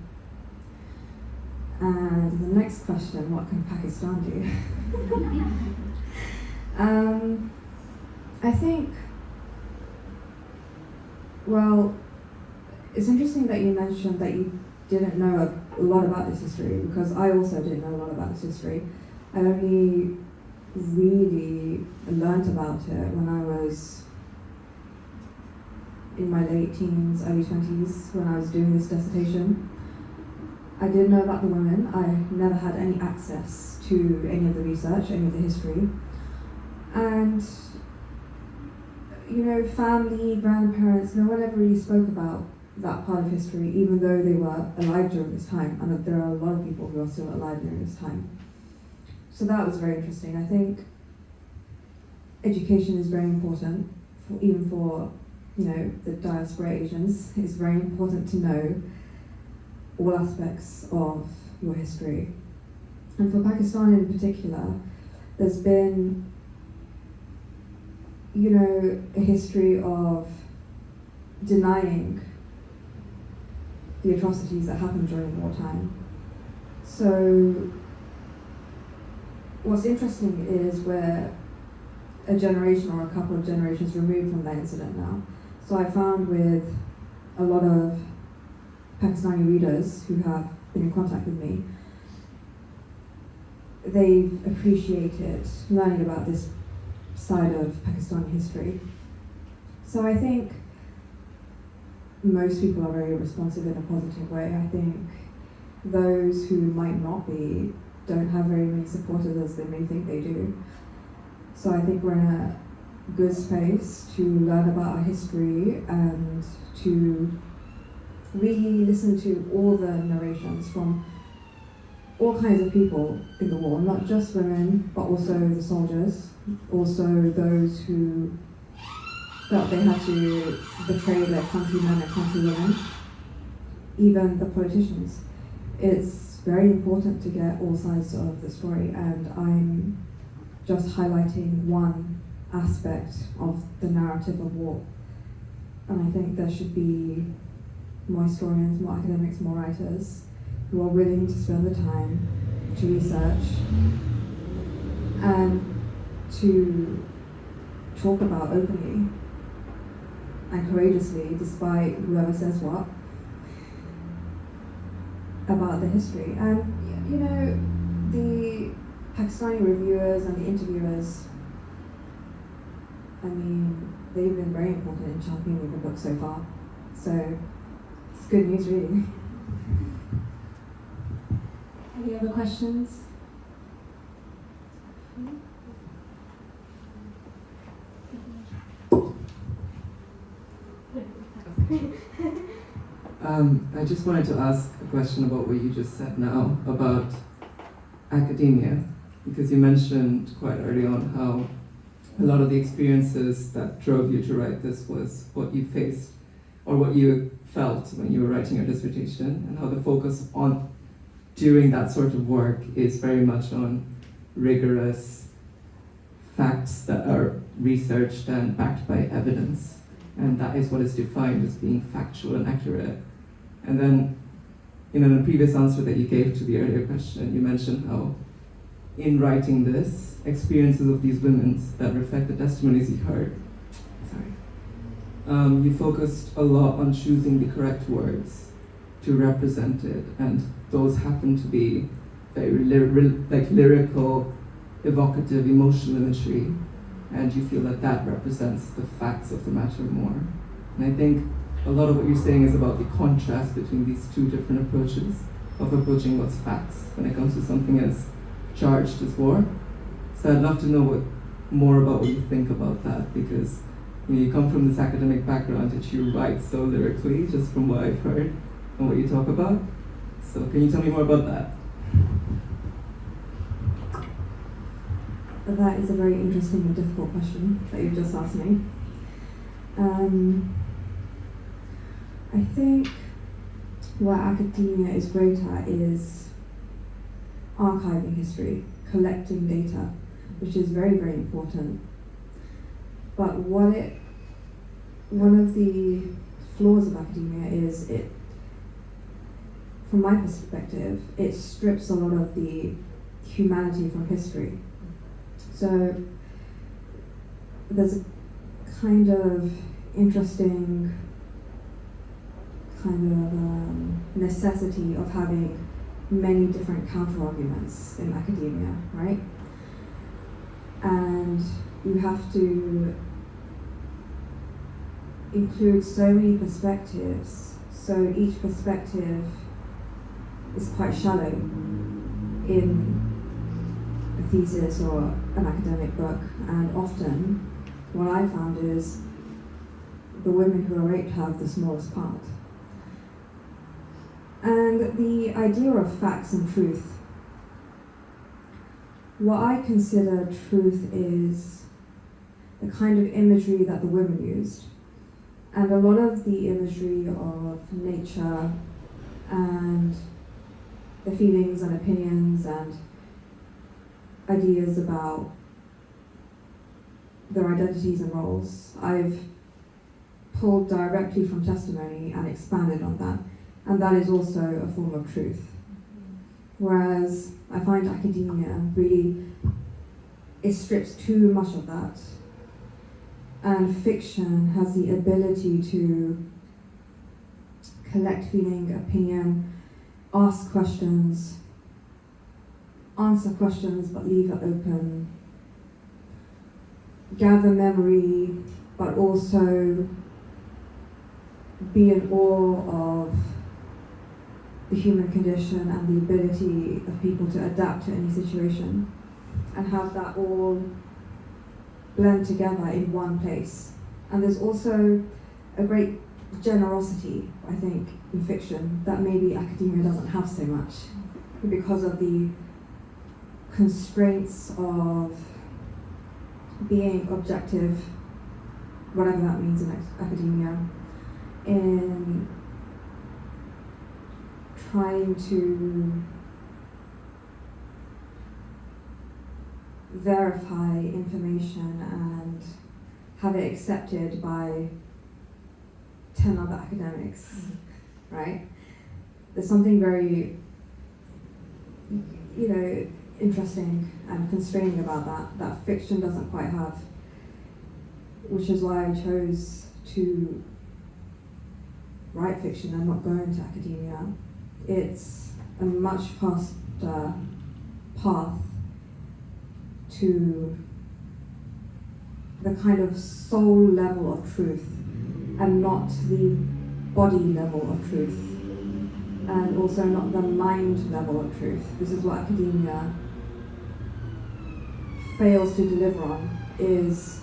And the next question, what can Pakistan do? I think, well, it's interesting that you mentioned that you didn't know a lot about this history, because I also didn't know a lot about this history. I only really learnt about it when I was in my late teens, early 20s, when I was doing this dissertation. I didn't know about the women. I never had any access to any of the research, any of the history. And, family, grandparents, no one ever really spoke about that part of history, even though they were alive during this time. And there are a lot of people who are still alive during this time. So that was very interesting. I think education is very important, even for the diaspora Asians. It's very important to know all aspects of your history. And for Pakistan in particular, there's been, a history of denying the atrocities that happened during wartime. So what's interesting is we're a generation or a couple of generations removed from that incident now. So I found with a lot of Pakistani readers who have been in contact with me, they've appreciated learning about this side of Pakistani history. So I think most people are very responsive in a positive way. I think those who might not be don't have very many supporters as they may think they do. So I think we're in a good space to learn about our history and to really listen to all the narrations from all kinds of people in the war, not just women, but also the soldiers, also those who felt they had to betray their countrymen and countrywomen, even the politicians. It's very important to get all sides of the story, and I'm just highlighting one aspect of the narrative of war. And I think there should be more historians, more academics, more writers who are willing to spend the time to research and to talk about openly and courageously, despite whoever says what, about the history. And you know, the Pakistani reviewers and the interviewers, I mean, they've been very important in championing the book so far. So it's good news, really. Any other questions? I just wanted to ask a question about what you just said now about academia, because you mentioned quite early on how a lot of the experiences that drove you to write this was what you faced or what you felt when you were writing your dissertation, and how the focus on doing that sort of work is very much on rigorous facts that are researched and backed by evidence, and that is what is defined as being factual and accurate. And then, in a previous answer that you gave to the earlier question, you mentioned how in writing this, experiences of these women that reflect the testimonies you heard, you focused a lot on choosing the correct words to represent it, and those happen to be very lyrical, evocative, emotional imagery, and you feel that that represents the facts of the matter more. And I think a lot of what you're saying is about the contrast between these two different approaches of approaching what's facts when it comes to something as charged as war. So I'd love to know more about what you think about that, because you come from this academic background that you write so lyrically, just from what I've heard and what you talk about. So can you tell me more about that? That is a very interesting and difficult question that you just asked me. I think what academia is great at is archiving history, collecting data, which is very, very important. But one of the flaws of academia is from my perspective, it strips a lot of the humanity from history. So there's a kind of interesting necessity of having many different counter-arguments in academia, right? And you have to include so many perspectives, so each perspective is quite shallow in a thesis or an academic book, and often what I found is the women who are raped have the smallest part. And the idea of facts and truth, what I consider truth is the kind of imagery that the women used. And a lot of the imagery of nature and the feelings and opinions and ideas about their identities and roles, I've pulled directly from testimony and expanded on that. And that is also a form of truth. Whereas I find academia really, it strips too much of that. And fiction has the ability to collect feeling, opinion, ask questions, answer questions but leave it open, gather memory but also be in awe of the human condition and the ability of people to adapt to any situation, and have that all blend together in one place. And there's also a great generosity, I think, in fiction that maybe academia doesn't have so much, because of the constraints of being objective, whatever that means in academia, in trying to verify information and have it accepted by 10 other academics, right? There's something very, interesting and constraining about that fiction doesn't quite have, which is why I chose to write fiction and not go into academia. It's a much faster path to the kind of soul level of truth and not the body level of truth, and also not the mind level of truth. This is what academia fails to deliver on, is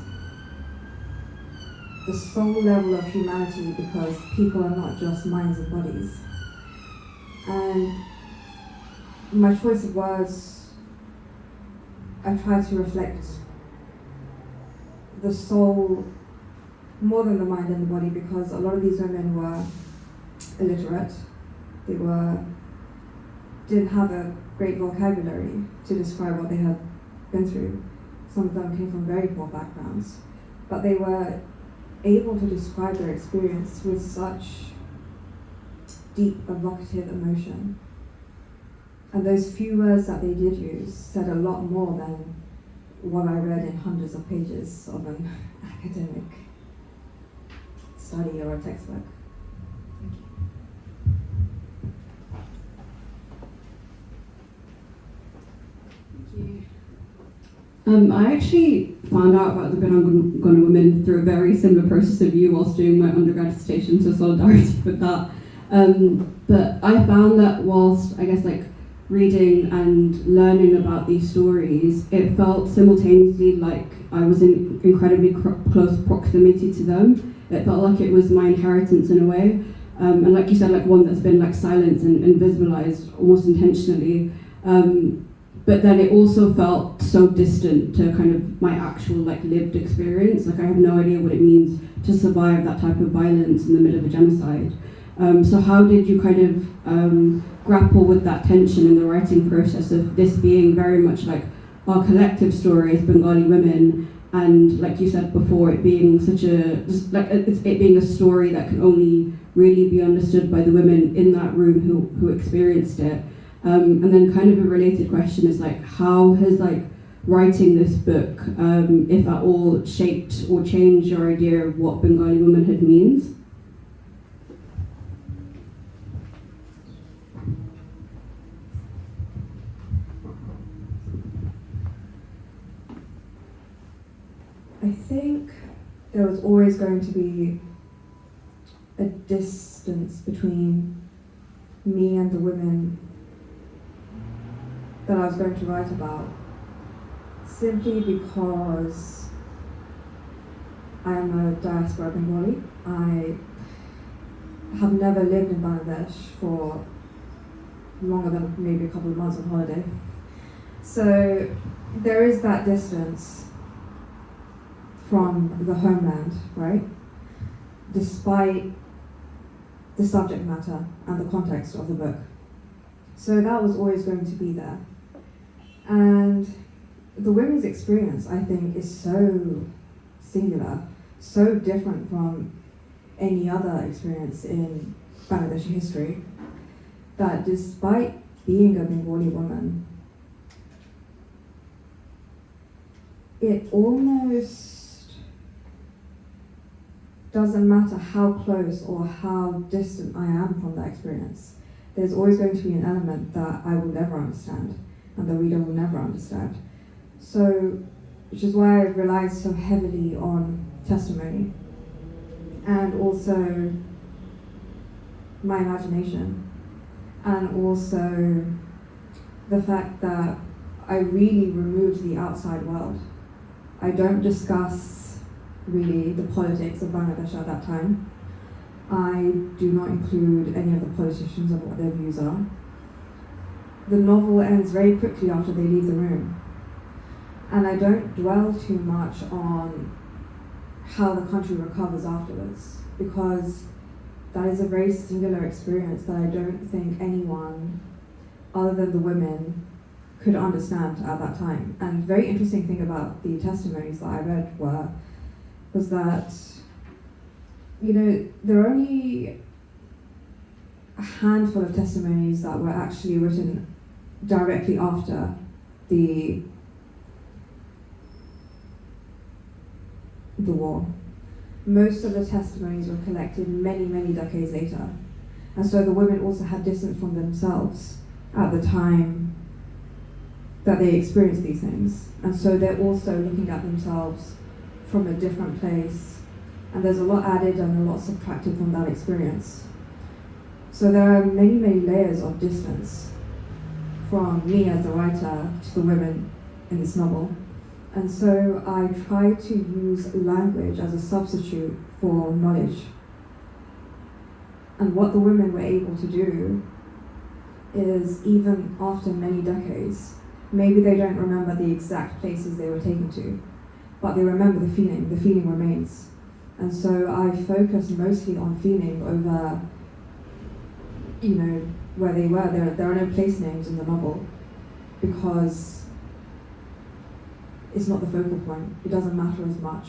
the soul level of humanity, because people are not just minds and bodies. And my choice of words, I try to reflect the soul more than the mind and the body, because a lot of these women were illiterate. They didn't have a great vocabulary to describe what they had been through. Some of them came from very poor backgrounds, but they were able to describe their experience with such deep, evocative emotion. And those few words that they did use said a lot more than what I read in hundreds of pages of an academic study or a textbook. I actually found out about the Benangona women through a very similar process of you whilst doing my undergrad dissertation, so solidarity with that. But I found that whilst, I guess, reading and learning about these stories, it felt simultaneously like I was in incredibly close proximity to them. It felt like it was my inheritance in a way. And like you said, one that's been silenced and visibilized almost intentionally. But then it also felt so distant to kind of my actual lived experience. I have no idea what it means to survive that type of violence in the middle of a genocide. So how did you kind of grapple with that tension in the writing process of this being very much our collective story as Bengali women, and like you said before, it being it being a story that can only really be understood by the women in that room who experienced it. And then kind of a related question is how has writing this book, if at all, shaped or changed your idea of what Bengali womanhood means? I think there was always going to be a distance between me and the women that I was going to write about, simply because I am a diaspora Bengali. I have never lived in Bangladesh for longer than maybe a couple of months on holiday. So there is that distance from the homeland, right? Despite the subject matter and the context of the book. So that was always going to be there. And the women's experience, I think, is so singular, so different from any other experience in Bangladeshi history, that despite being a Bengali woman, it almost doesn't matter how close or how distant I am from that experience, there's always going to be an element that I will never understand and the reader will never understand. So, which is why I rely so heavily on testimony and also my imagination, and also the fact that I really remove the outside world. I don't discuss really the politics of Bangladesh at that time. I do not include any of the politicians of what their views are. The novel ends very quickly after they leave the room. And I don't dwell too much on how the country recovers afterwards, because that is a very singular experience that I don't think anyone other than the women could understand at that time. And the very interesting thing about the testimonies that I read was that, you know, there are only a handful of testimonies that were actually written directly after the war. Most of the testimonies were collected many, many decades later. And so the women also had distance from themselves at the time that they experienced these things. And so they're also looking at themselves from a different place. And there's a lot added and a lot subtracted from that experience. So there are many, many layers of distance from me as a writer to the women in this novel. And so I try to use language as a substitute for knowledge. And what the women were able to do is, even after many decades, maybe they don't remember the exact places they were taken to, but they remember the feeling remains. And so I focus mostly on feeling over, you know, where they were. There are no place names in the novel, because it's not the focal point. It doesn't matter as much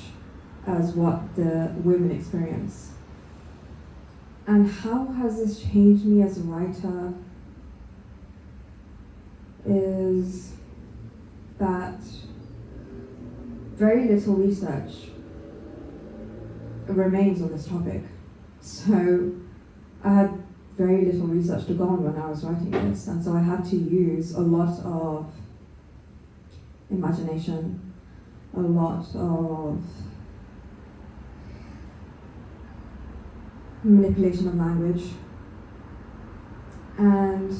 as what the women experience. And how has this changed me as a writer is that very little research remains on this topic. So I had very little research to go on when I was writing this, and so I had to use a lot of imagination, a lot of manipulation of language. And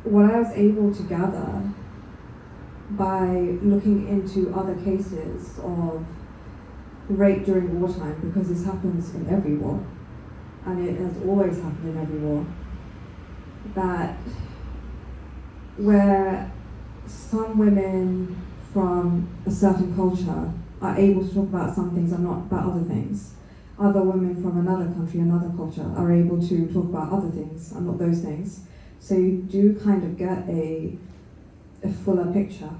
what I was able to gather by looking into other cases of rape during wartime, because this happens in every war, and it has always happened in every war, that where some women from a certain culture are able to talk about some things and not about other things. Other women from another country, another culture, are able to talk about other things and not those things. So you do kind of get a fuller picture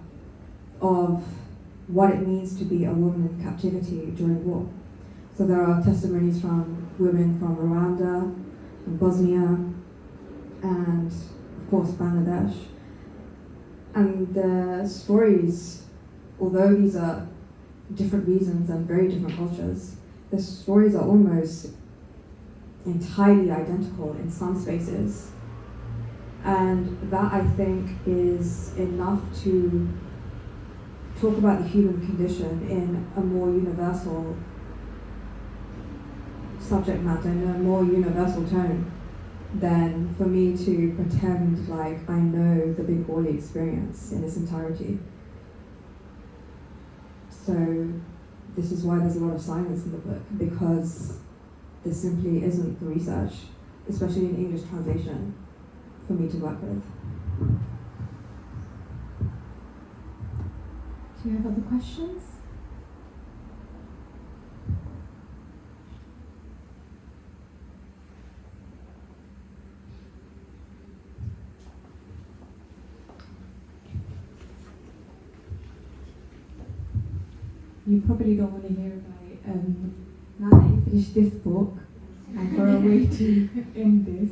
of what it means to be a woman in captivity during war. So there are testimonies from women from Rwanda, and Bosnia, and of course Bangladesh. And the stories, although these are different reasons and very different cultures, the stories are almost entirely identical in some spaces. And that, I think, is enough to talk about the human condition in a more universal subject matter, in a more universal tone, than for me to pretend like I know the Bengali experience in its entirety. So this is why there's a lot of silence in the book, because there simply isn't the research, especially in English translation, for me to work with. Do you have other questions? You probably don't want to hear about it. Now that you finished this book, and for a way to end this,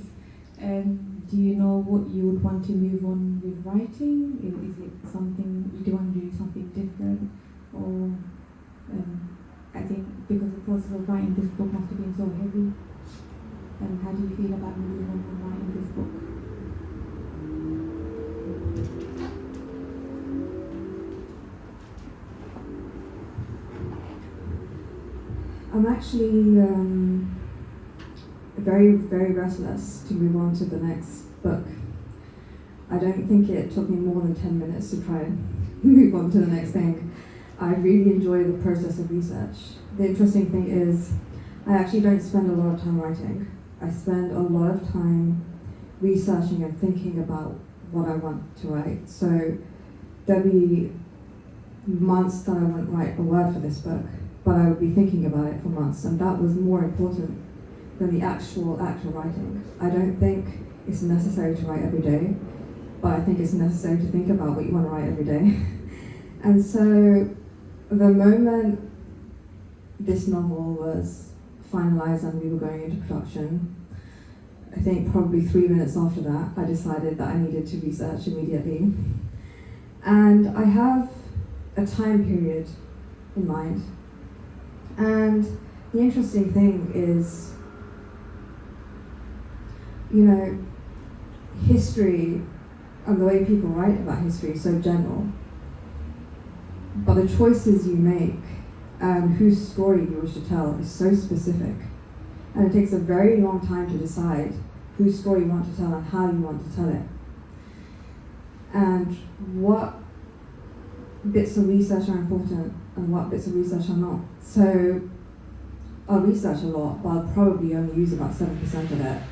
do you know what you would want to move on with writing? Is it something you do want to do something different, or I think because the process of writing this book must have been so heavy. And how do you feel about moving on from writing this book? I'm actually very, very restless to move on to the next book. I don't think it took me more than 10 minutes to try and move on to the next thing. I really enjoy the process of research. The interesting thing is, I actually don't spend a lot of time writing. I spend a lot of time researching and thinking about what I want to write. So there'll be months that I wouldn't write a word for this book, but I would be thinking about it for months, and that was more important than the actual act of writing. I don't think it's necessary to write every day, but I think it's necessary to think about what you want to write every day. And so the moment this novel was finalized and we were going into production, I think probably 3 minutes after that, I decided that I needed to research immediately. And I have a time period in mind. And the interesting thing is, you know, history and the way people write about history is so general. But the choices you make and whose story you wish to tell is so specific. And it takes a very long time to decide whose story you want to tell and how you want to tell it. And what bits of research are important and what bits of research are not. So I'll research a lot, but I'll probably only use about 7% of it.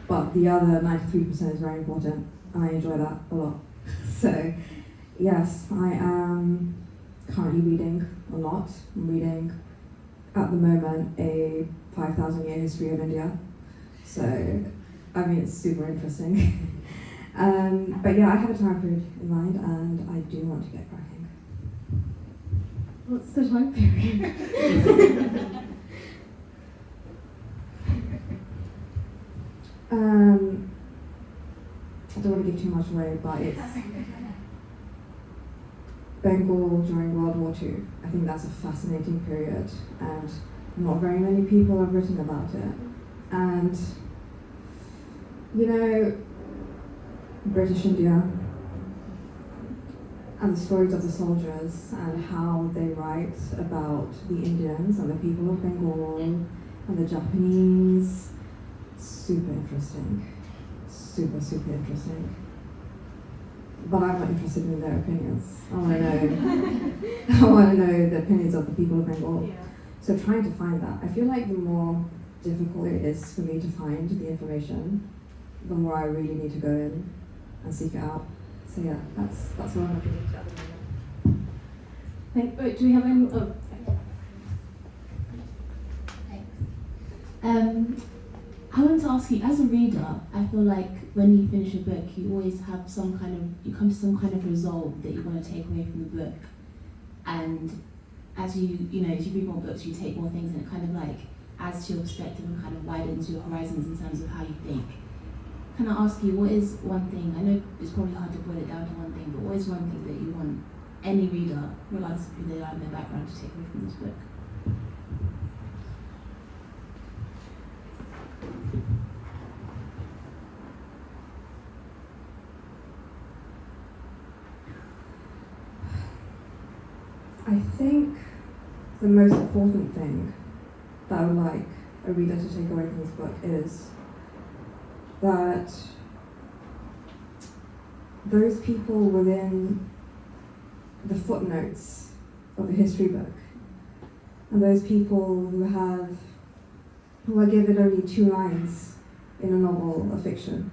But the other 93% is very important, and I enjoy that a lot. So yes, I am currently reading a lot. I'm reading, at the moment, a 5,000-year history of India. So, I mean, it's super interesting. But yeah, I have a time period in mind, and I do want to get cracking. What's the time period? I don't want to give too much away, but it's Bengal during World War II. I think that's a fascinating period, and not very many people have written about it. And, you know, British India and the stories of the soldiers and how they write about the Indians and the people of Bengal and the Japanese. Super interesting. Super, super interesting. But I'm not interested in their opinions. I want to know the opinions of the people of Bengal. Yeah. So trying to find that. I feel like the more difficult it is for me to find the information, the more I really need to go in and seek it out. So yeah, that's what I'm looking into at the moment. Wait, do we have any? Oh. Thanks. I wanted to ask you, as a reader, I feel like when you finish a book, you always have you come to some kind of resolve that you want to take away from the book. And as you read more books, you take more things, and it kind of like adds to your perspective and kind of widens your horizons in terms of how you think. Can I ask you, what is one thing, I know it's probably hard to boil it down to one thing, but what is one thing that you want any reader, regardless of who they are and their background, to take away from this book? I think the most important thing that I would like a reader to take away from this book is that those people within the footnotes of the history book and those people who are given only 2 lines in a novel of fiction,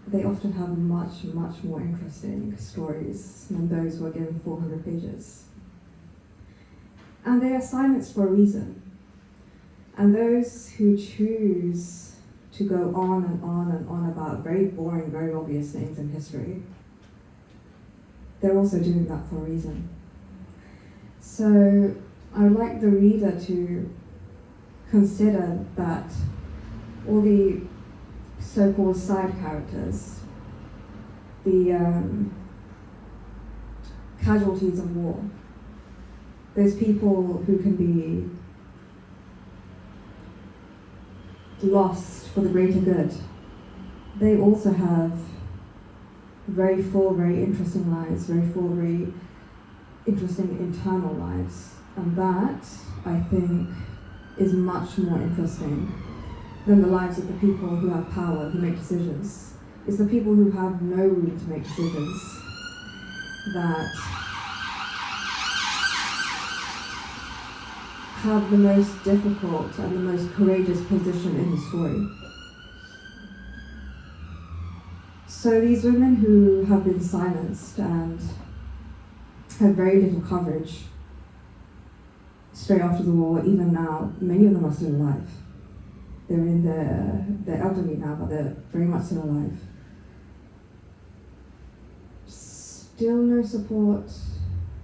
they often have much, much more interesting stories than those who are given 400 pages. And they are silenced for a reason. And those who choose to go on and on and on about very boring, very obvious things in history, they're also doing that for a reason. So I would like the reader to consider that all the so-called side characters, the casualties of war, those people who can be lost for the greater good, they also have very full, very interesting lives, very full, very interesting internal lives. And that, I think, is much more interesting than the lives of the people who have power, who make decisions. It's the people who have no room to make decisions that have the most difficult and the most courageous position in the story. So these women who have been silenced and had very little coverage straight after the war, even now, many of them are still alive. They're elderly now, but they're very much still alive. Still no support,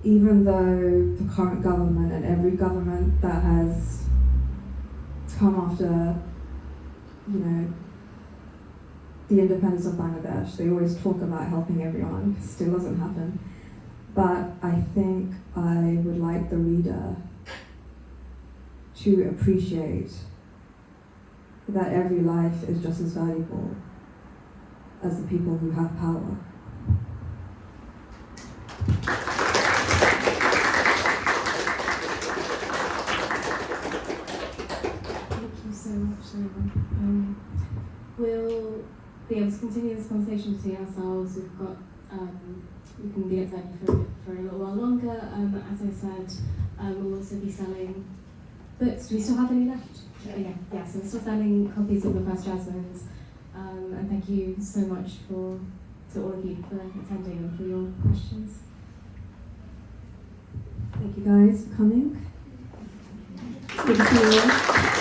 even though the current government and every government that has come after, the independence of Bangladesh, they always talk about helping everyone. It still doesn't happen. But I think I would like the reader to appreciate that every life is just as valuable as the people who have power. Thank you so much, Saima. We'll be able to continue this conversation between ourselves. We've got, we can be at Zeni for a little while longer. As I said, we'll also be selling books. Do we still have any left? Yeah, so we're still selling copies of the First Jasmines. And thank you so much to all of you for attending and for your questions. Thank you guys for coming. It's good to see you all.